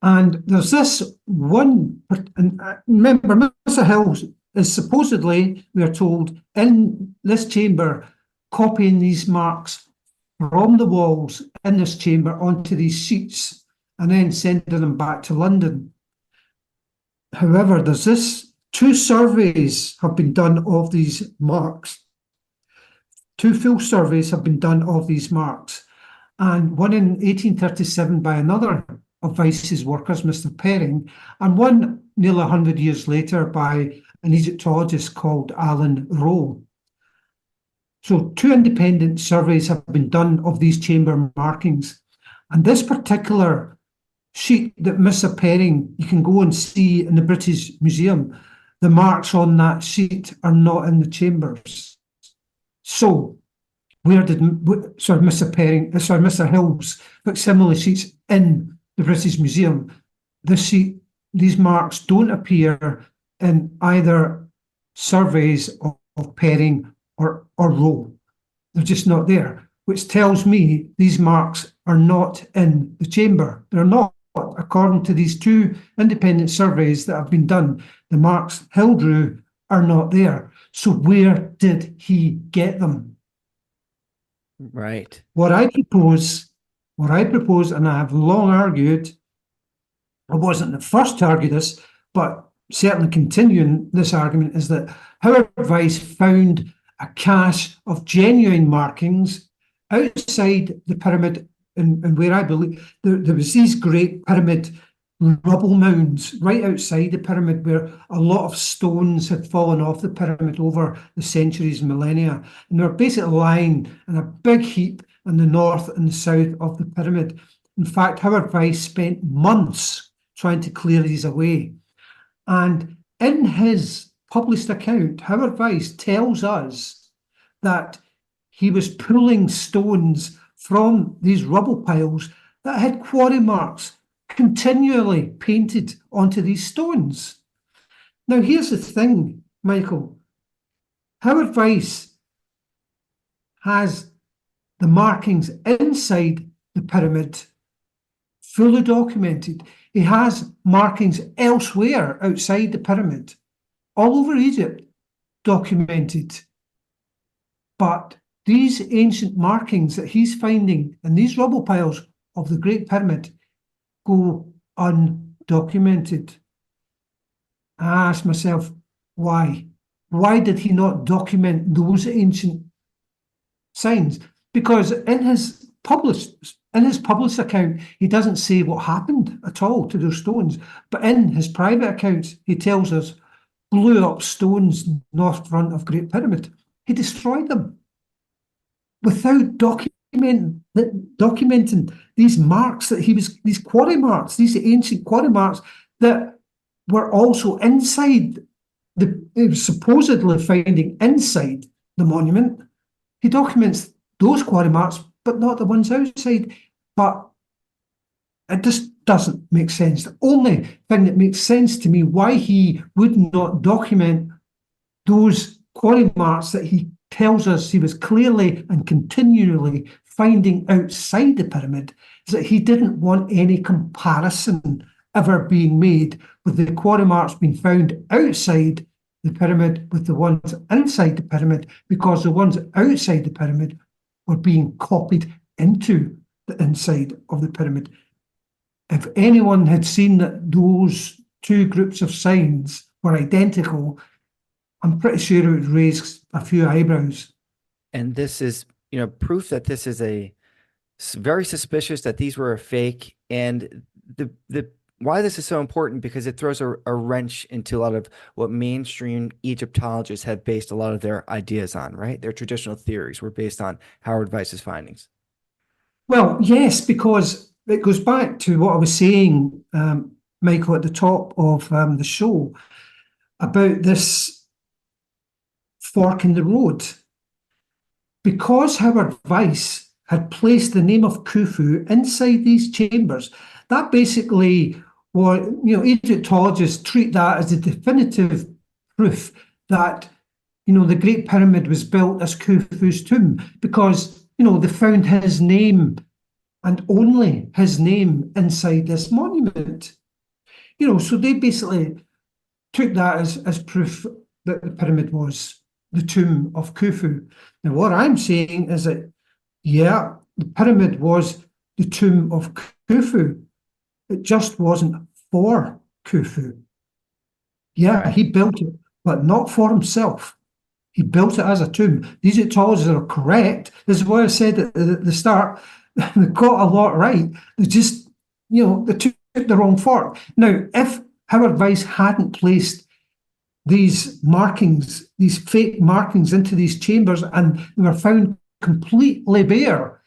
Speaker 3: And there's this one, and remember, Mr. Hill is supposedly, we are told, in this chamber, copying these marks from the walls in this chamber onto these sheets and then sending them back to London. However, there's this, two surveys have been done of these marks. Two full surveys have been done of these marks, and one in 1837 by another of Weiss's workers, Mr. Perring, and one nearly 100 years later by an Egyptologist called Alan Rowe. So two independent surveys have been done of these chamber markings. And this particular sheet that Mr. Perring, you can go and see in the British Museum, the marks on that sheet are not in the chambers. So where did, Mr. Hill's facsimile sheets in the British Museum, these marks don't appear in either surveys of Perring or Rowe. They're just not there, which tells me these marks are not in the chamber. They're not, according to these two independent surveys that have been done. The marks Hill drew are not there. So where did he get them?
Speaker 1: Right.
Speaker 3: What I propose, and I have long argued, I wasn't the first to argue this, but certainly continuing this argument, is that Howard Weiss found a cache of genuine markings outside the pyramid, and where I believe there was these great pyramid rubble mounds right outside the pyramid where a lot of stones had fallen off the pyramid over the centuries and millennia, and they were basically lying in a big heap in the north and the south of the pyramid. In fact, Howard Weiss spent months trying to clear these away, and in his published account, Howard Weiss tells us that he was pulling stones from these rubble piles that had quarry marks continually painted onto these stones. Now, here's the thing, Michael. Howard Weiss has the markings inside the pyramid fully documented. He has markings elsewhere outside the pyramid, all over Egypt, documented. But these ancient markings that he's finding in these rubble piles of the Great Pyramid go undocumented. I ask myself, why? Why did he not document those ancient signs? Because in his published account, he doesn't say what happened at all to those stones. But in his private accounts, he tells us blew up stones north front of Great Pyramid. He destroyed them without documenting these marks that these quarry marks, these ancient quarry marks that were also inside he was supposedly finding inside the monument. He documents those quarry marks, but not the ones outside. But it just doesn't make sense. The only thing that makes sense to me why he would not document those quarry marks that he tells us he was clearly and continually finding outside the pyramid is that he didn't want any comparison ever being made with the quarry marks being found outside the pyramid with the ones inside the pyramid, because the ones outside the pyramid were being copied into the inside of the pyramid. If anyone had seen that those two groups of signs were identical, I'm pretty sure it would raise a few eyebrows.
Speaker 1: And this is, proof that this is very suspicious, that these were a fake. And the why this is so important, because it throws a wrench into a lot of what mainstream Egyptologists have based a lot of their ideas on, right? Their traditional theories were based on Howard Weiss's findings.
Speaker 3: Well, yes, because it goes back to what I was saying Michael, at the top of the show about this fork in the road. Because Howard Weiss had placed the name of Khufu inside these chambers, that basically was, Egyptologists treat that as the definitive proof that, the Great Pyramid was built as Khufu's tomb, because, they found his name and only his name inside this monument. So they basically took that as proof that the pyramid was the tomb of Khufu. Now, what I'm saying is that, yeah, the pyramid was the tomb of Khufu. It just wasn't for Khufu. Yeah, he built it, but not for himself. He built it as a tomb. These Egyptologists are correct. This is why I said at the start, they got a lot right. They just, they took the wrong fork. Now, if Howard Weiss hadn't placed these markings, these fake markings into these chambers, and they were found completely bare,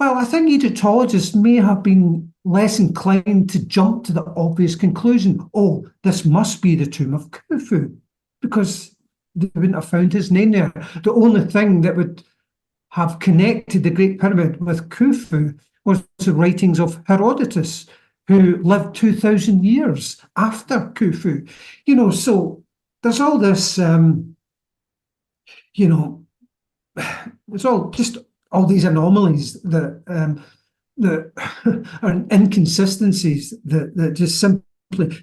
Speaker 3: well, I think Egyptologists may have been less inclined to jump to the obvious conclusion, oh, this must be the tomb of Khufu, because they wouldn't have found his name there. The only thing that would have connected the Great Pyramid with Khufu was the writings of Herodotus, who lived 2,000 years after Khufu. So there's all this, it's all just all these anomalies that are inconsistencies that just simply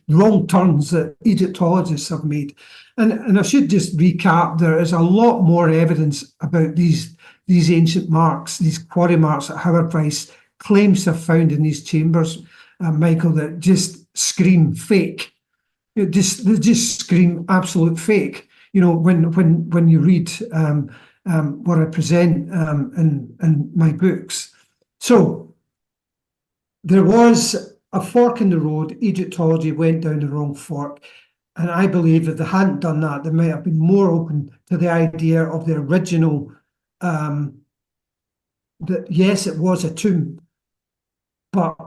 Speaker 3: wrong turns that Egyptologists have made. And I should just recap, there is a lot more evidence about these ancient marks, these quarry marks that Howard Weiss claims to have found in these chambers, Michael, that just scream fake. They just scream absolute fake. When you read what I present in my books. So there was a fork in the road. Egyptology went down the wrong fork. And I believe if they hadn't done that, they might have been more open to the idea of the original, that yes, it was a tomb, but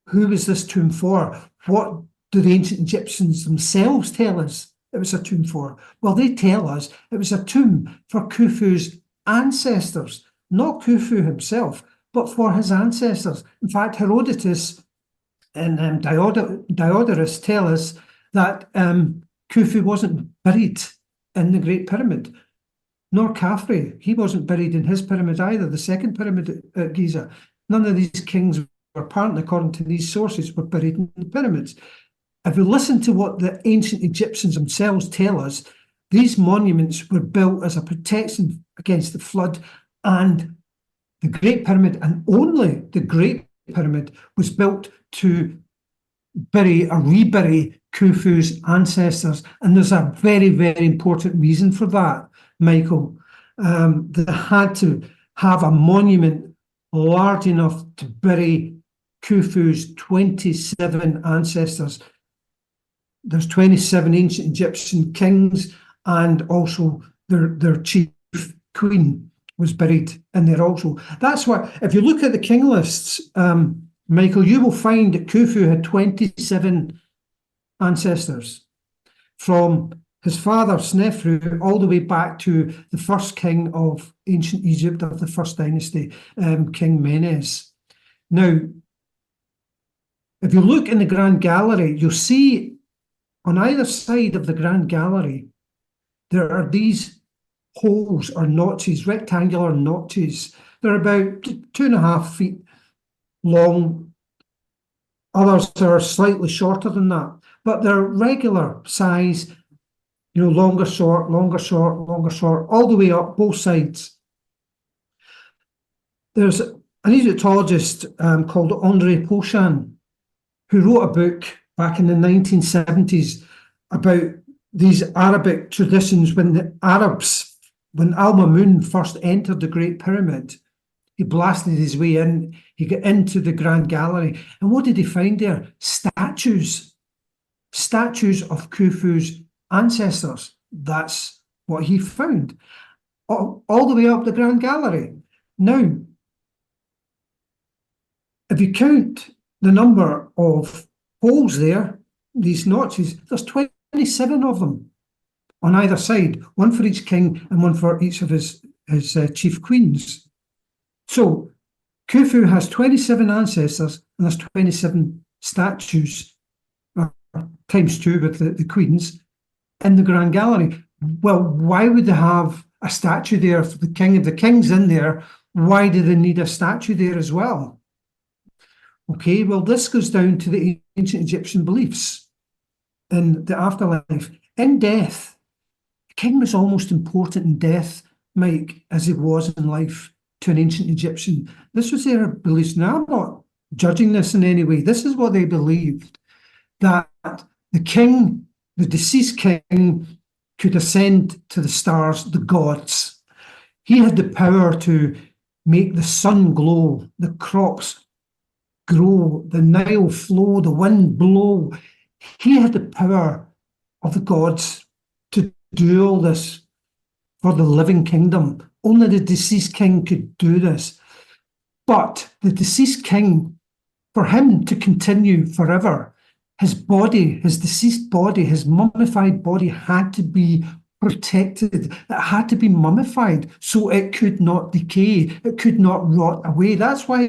Speaker 3: who was this tomb for? What do the ancient Egyptians themselves tell us it was a tomb for? Well, they tell us it was a tomb for Khufu's ancestors, not Khufu himself, but for his ancestors. In fact, Herodotus and Diodorus tell us that Khufu wasn't buried in the Great Pyramid, nor Khafre. He wasn't buried in his pyramid either, the second pyramid at Giza. None of these kings were apparently, according to these sources, were buried in the pyramids. If we listen to what the ancient Egyptians themselves tell us, these monuments were built as a protection against the flood, and the Great Pyramid, and only the Great Pyramid, was built to bury or rebury Khufu's ancestors. And there's a very, very important reason for that, Michael. They had to have a monument large enough to bury Khufu's 27 ancestors. There's 27 ancient Egyptian kings, and also their chief queen was buried in there also. That's why, if you look at the king lists, Michael, you will find that Khufu had 27 ancestors, from his father Snefru all the way back to the first king of ancient Egypt of the first dynasty, King Menes. Now, if you look in the Grand Gallery, you'll see on either side of the Grand Gallery, there are these holes or notches, rectangular notches. They're about 2.5 feet long. Others are slightly shorter than that, but they're regular size, longer, short, longer, short, longer, short, all the way up both sides. There's an Egyptologist called André Pochan, who wrote a book back in the 1970s about these Arabic traditions when the Arabs, when Al-Mamun first entered the Great Pyramid. He blasted his way in, he got into the Grand Gallery, and what did he find there? Statues of Khufu's ancestors. That's what he found, all the way up the Grand Gallery. Now, if you count the number of holes there, these notches, there's 27 of them on either side, one for each king and one for each of his chief queens. So Khufu has 27 ancestors and there's 27 statues, times two with the queens, in the Grand Gallery. Well, why would they have a statue there for the king? If the king's in there, why do they need a statue there as well? Okay, well, this goes down to the ancient Egyptian beliefs in the afterlife. In death, the king was almost important in death, Mike, as he was in life to an ancient Egyptian. This was their beliefs. Now, I'm not judging this in any way. This is what they believed, that the king, the deceased king, could ascend to the stars, the gods. He had the power to make the sun glow, the crops grow, the Nile flow, the wind blow. He had the power of the gods to do all this for the living kingdom. Only the deceased king could do this. But the deceased king, for him to continue forever, his body, his deceased body, his mummified body had to be protected. It had to be mummified so it could not decay. It could not rot away. That's why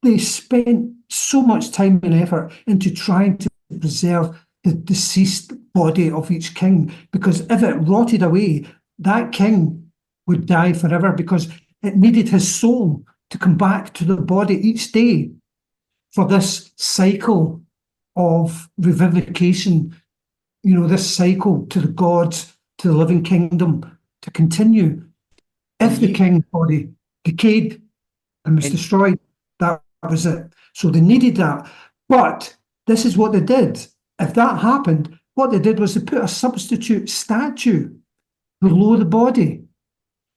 Speaker 3: they spent so much time and effort into trying to preserve the deceased body of each king, because if it rotted away, that king would die forever, because it needed his soul to come back to the body each day for this cycle of revivification, this cycle to the gods, to the living kingdom, to continue. If the king's body decayed and was destroyed, that was it. So they needed that. But this is what they did. If that happened, what they did was they put a substitute statue below the body.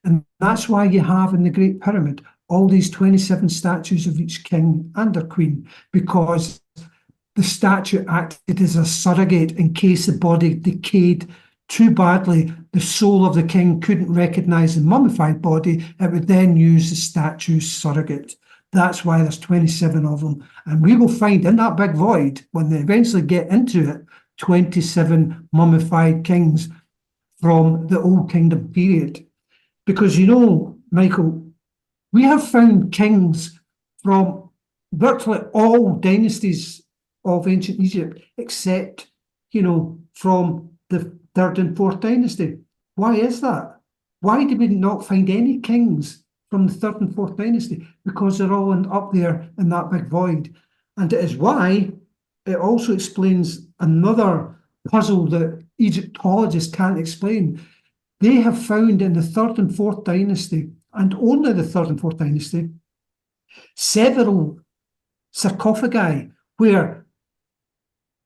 Speaker 3: And that's why you have in the Great Pyramid all these 27 statues of each king and their queen, because the statue acted as a surrogate in case the body decayed too badly. The soul of the king couldn't recognize the mummified body. It would then use the statue's surrogate. That's why there's 27 of them. And we will find in that big void, when they eventually get into it, 27 mummified kings from the Old Kingdom period. Because, Michael, we have found kings from virtually all dynasties of ancient Egypt, except, from the third and fourth dynasty. Why is that? Why did we not find any kings from the third and fourth dynasty? Because they're all up there in that big void. And it is why it also explains another puzzle that Egyptologists can't explain. They have found in the third and fourth dynasty, and only the third and fourth dynasty, several sarcophagi where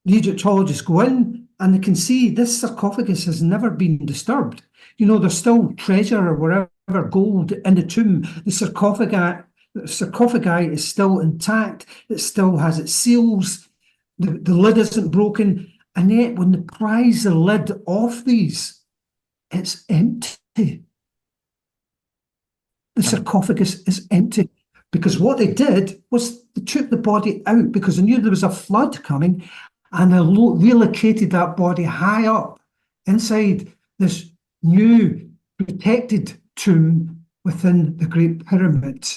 Speaker 3: the Egyptologists go in and they can see this sarcophagus has never been disturbed. There's still treasure or whatever, gold in the tomb. The sarcophagi is still intact. It still has its seals. The lid isn't broken. And yet when they prise the lid off these, it's empty. The sarcophagus is empty. Because what they did was they took the body out because they knew there was a flood coming, and they relocated that body high up inside this new protected tomb within the Great Pyramid.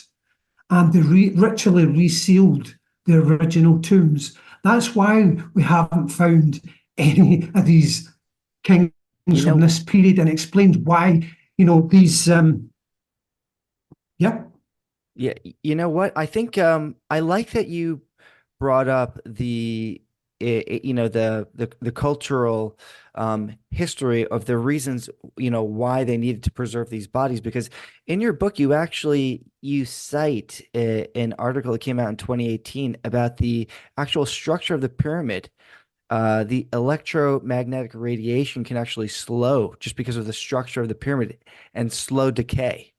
Speaker 3: And they ritually resealed the original tombs. That's why we haven't found any of these kings from this period, and explains why, these... Yeah.
Speaker 1: Yeah, you know what? I think I like that you brought up the cultural history of the reasons why they needed to preserve these bodies, because in your book you cite an article that came out in 2018 about the actual structure of the pyramid. The electromagnetic radiation can actually slow just because of the structure of the pyramid and slow decay.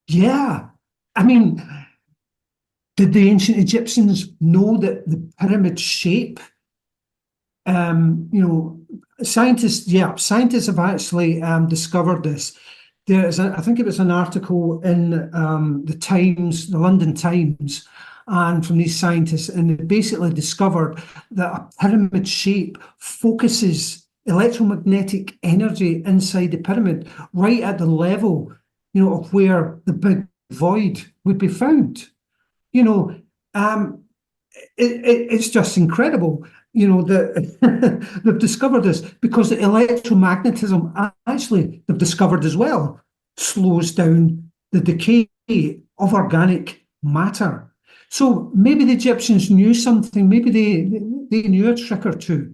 Speaker 3: Yeah. I mean, did the ancient Egyptians know that the pyramid shape? Scientists have actually discovered this. I think it was an article in the Times, the London Times, and from these scientists, and they basically discovered that a pyramid shape focuses electromagnetic energy inside the pyramid right at the level, of where the big void would be found. You know, it's just incredible, that they've discovered this, because the electromagnetism, actually, they've discovered as well, slows down the decay of organic matter. So maybe the Egyptians knew something, maybe they knew a trick or two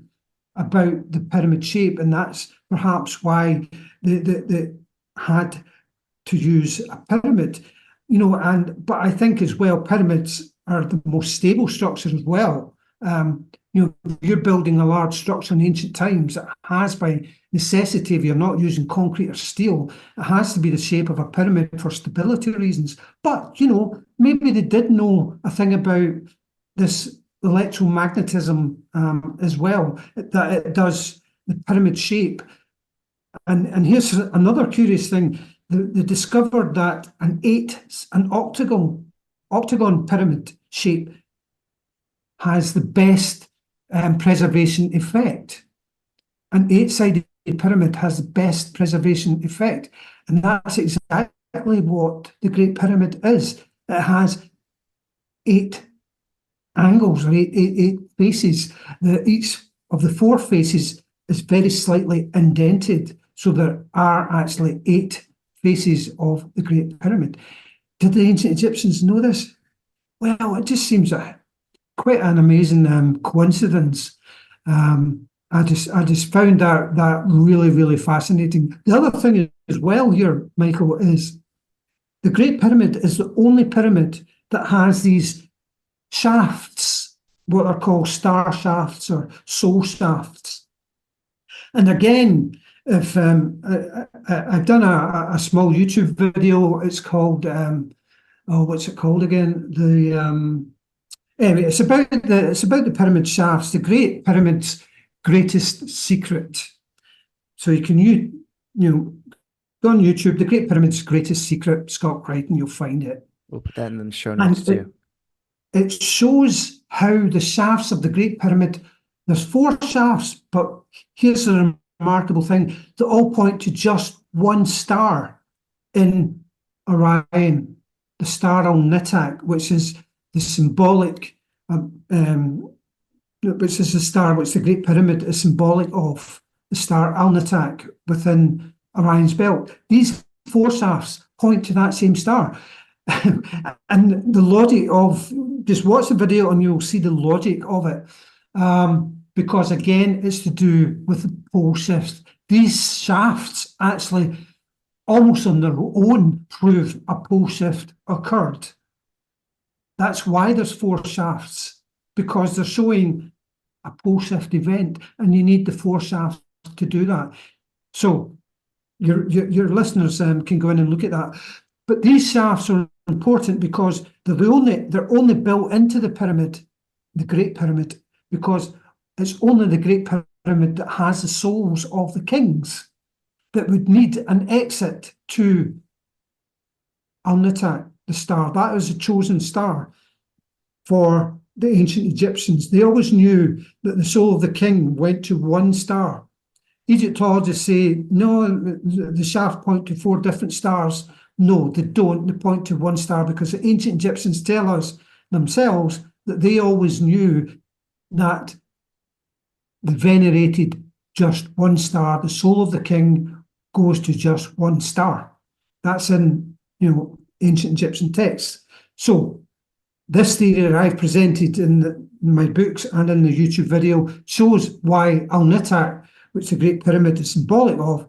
Speaker 3: about the pyramid shape, and that's perhaps why they had to use a pyramid. But I think as well, pyramids are the most stable structure as well. If you're building a large structure in ancient times, it has, by necessity, if you're not using concrete or steel, it has to be the shape of a pyramid for stability reasons. But, maybe they did know a thing about this electromagnetism as well, that it does the pyramid shape. And here's another curious thing. They discovered that an octagon pyramid shape has the best preservation effect. An 8-sided pyramid has the best preservation effect. And that's exactly what the Great Pyramid is. It has 8 angles, or eight faces. Each of the 4 faces is very slightly indented. So there are actually 8 faces of the Great Pyramid. Did the ancient Egyptians know this? Well, it just seems quite an amazing coincidence. I just found that really, really fascinating. The other thing as well here, Michael, is the Great Pyramid is the only pyramid that has these shafts, what are called star shafts or soul shafts. And again, if I've done a small YouTube video, it's called what's it called again? Anyway, it's about the pyramid shafts, the Great Pyramid's greatest secret. So you can go on YouTube, the Great Pyramid's greatest secret, Scott Creighton, you'll find it.
Speaker 1: We'll put that in the show notes too.
Speaker 3: It shows how the shafts of the Great Pyramid, there's 4 shafts, but here's the remarkable thing, they all point to just one star in Orion, the star Al-Nitak, which is the symbolic, which is the star which the Great Pyramid is symbolic of, the star Al-Nitak within Orion's belt. These 4 shafts point to that same star. And the logic of, just watch the video and you'll see the logic of it. Because again, it's to do with the pole shifts. These shafts actually, almost on their own, prove a pole shift occurred. That's why there's 4 shafts, because they're showing a pole shift event, and you need the 4 shafts to do that. So your listeners can go in and look at that. But these shafts are important because they're only built into the pyramid, the Great Pyramid, because it's only the Great Pyramid that has the souls of the kings that would need an exit to Al-Nitak, the star. That is a chosen star for the ancient Egyptians. They always knew that the soul of the king went to one star. Egyptologists say, no, the shaft point to 4 different stars. No, they don't. They point to one star because the ancient Egyptians tell us themselves that they always knew that they venerated just one star. The soul of the king goes to just one star. That's in, ancient Egyptian texts. So this theory that I've presented in my books and in the YouTube video shows why Al-Nitak, which the Great Pyramid is symbolic of,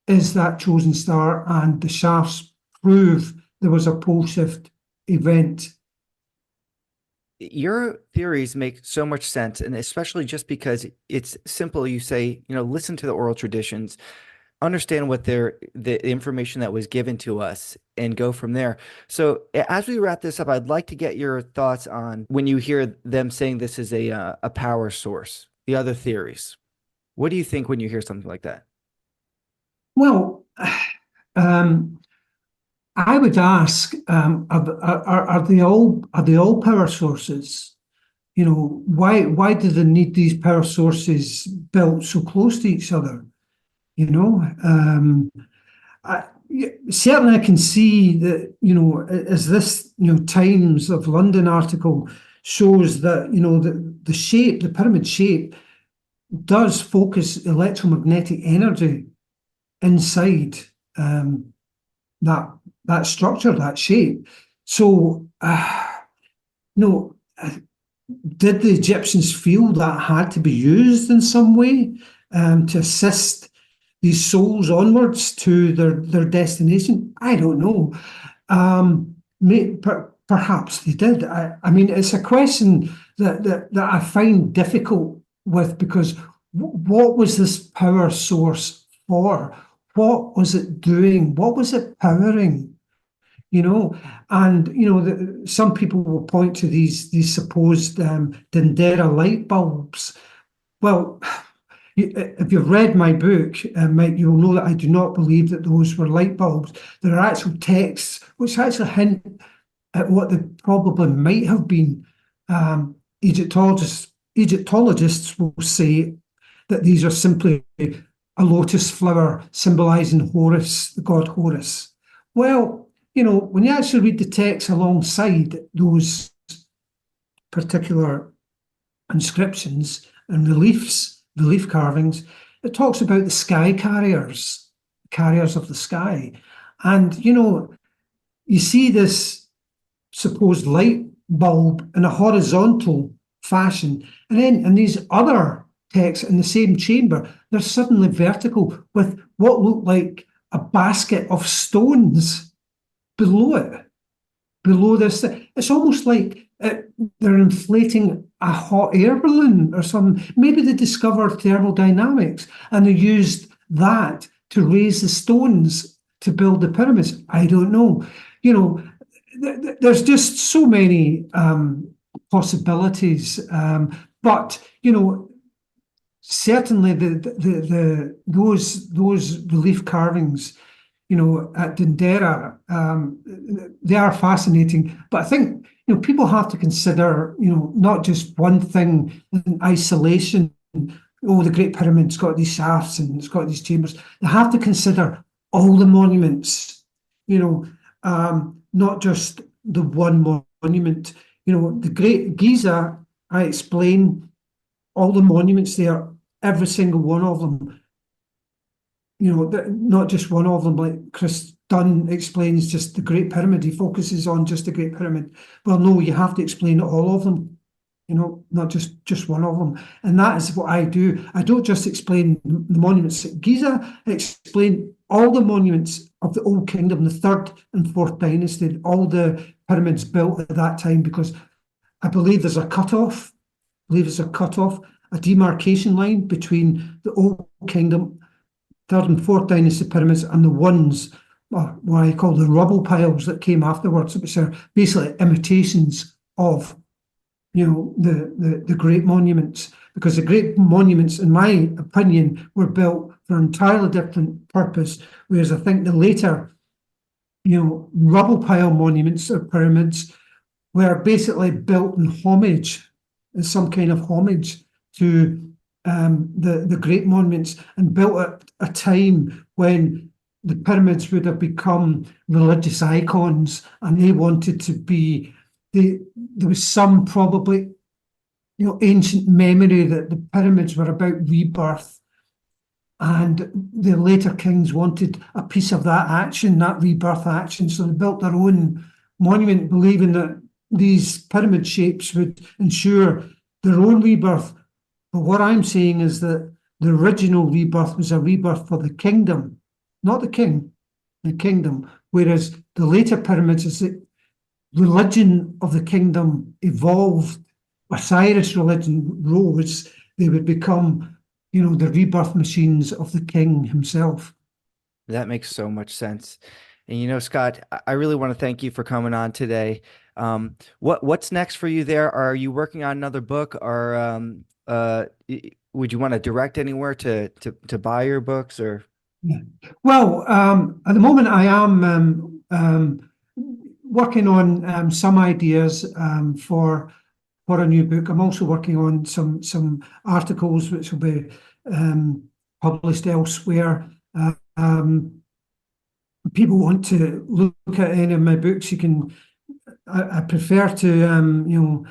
Speaker 3: is that chosen star, and the shafts prove there was a pole shift event.
Speaker 1: Your theories make so much sense, and especially just because it's simple. You say, listen to the oral traditions, understand what the information that was given to us, and go from there. So as we wrap this up, I'd like to get your thoughts on when you hear them saying this is a power source, the other theories. What do you think when you hear something like that?
Speaker 3: Well, I would ask, are they all power sources? You know, why do they need these power sources built so close to each other? You know, certainly I can see that, you know, as this, you know, Times of London article shows that, you know, the shape, the pyramid shape does focus electromagnetic energy inside that that structure, that shape. So, no, did the Egyptians feel that had to be used in some way to assist these souls onwards to their destination? I don't know. Perhaps they did. I mean, it's a question that I find difficult with because what was this power source for? What was it doing? What was it powering? You know, and you know, some people will point to these supposed Dendera light bulbs. Well, if you've read my book, Mike, you'll know that I do not believe that those were light bulbs. There are actual texts which actually hint at what they probably might have been. Egyptologists will say that these are simply a lotus flower symbolizing Horus, the god Horus. Well, you know, when you actually read the text alongside those particular inscriptions and relief carvings, it talks about the sky carriers, carriers of the sky. And, you know, you see this supposed light bulb in a horizontal fashion. And then in these other texts in the same chamber, they're suddenly vertical with what look like a basket of stones below it, below this. It's almost like they're inflating a hot air balloon or something. Maybe they discovered thermodynamics and they used that to raise the stones to build the pyramids. I don't know. You know, there's just so many possibilities. But you know, certainly those relief carvings, you know, at Dendera, they are fascinating. But I think, you know, people have to consider, you know, not just one thing in isolation. Oh, the Great Pyramid's got these shafts and it's got these chambers. They have to consider all the monuments, you know, not just the one monument. You know, the Great Giza, I explain all the monuments there, every single one of them. You know, not just one of them, like Chris Dunn explains just the Great Pyramid. He focuses on just the Great Pyramid. Well, no, you have to explain all of them, you know, not just one of them. And that is what I do. I don't just explain the monuments at Giza, I explain all the monuments of the Old Kingdom, the third and fourth dynasty, all the pyramids built at that time, because I believe there's a cutoff, a demarcation line between the Old Kingdom, third and fourth dynasty pyramids, and the ones what I call the rubble piles that came afterwards, which are basically imitations of, you know, the great monuments. Because the great monuments, in my opinion, were built for an entirely different purpose, whereas I think the later, you know, rubble pile monuments or pyramids were basically built in homage, in some kind of homage to the great monuments, and built at a time when the pyramids would have become religious icons, and they wanted to be. There was some probably, you know, ancient memory that the pyramids were about rebirth, and the later kings wanted a piece of that action, that rebirth action. So they built their own monument, believing that these pyramid shapes would ensure their own rebirth. But what I'm saying is that the original rebirth was a rebirth for the kingdom, not the king, the kingdom. Whereas the later pyramids, as the religion of the kingdom evolved, Osiris religion rose, they would become, you know, the rebirth machines of the king himself.
Speaker 1: That makes so much sense. And you know, Scott, I really want to thank you for coming on today. What's next for you there? Are you working on another book, or would you want to direct anywhere to buy your books, or?
Speaker 3: Yeah. Well, at the moment I am working on some ideas for a new book. I'm also working on some articles which will be published elsewhere. People want to look at any of my books, you can. I prefer to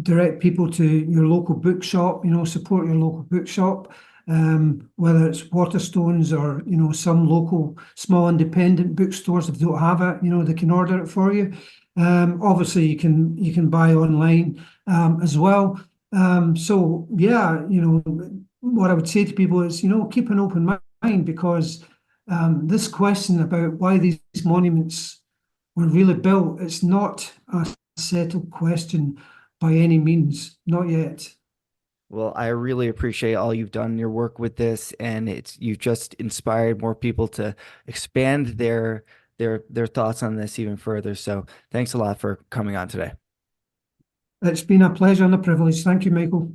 Speaker 3: direct people to your local bookshop. Support your local bookshop, whether it's Waterstones or some local small independent bookstores. If they don't have it, they can order it for you. Obviously, you can buy online as well. So yeah, what I would say to people is keep an open mind, because this question about why these monuments were really built, it's not a settled question by any means, not yet.
Speaker 1: Well, I really appreciate all you've done in your work with this, and you've just inspired more people to expand their thoughts on this even further. So thanks a lot for coming on today.
Speaker 3: It's been a pleasure and a privilege. Thank you, Michael.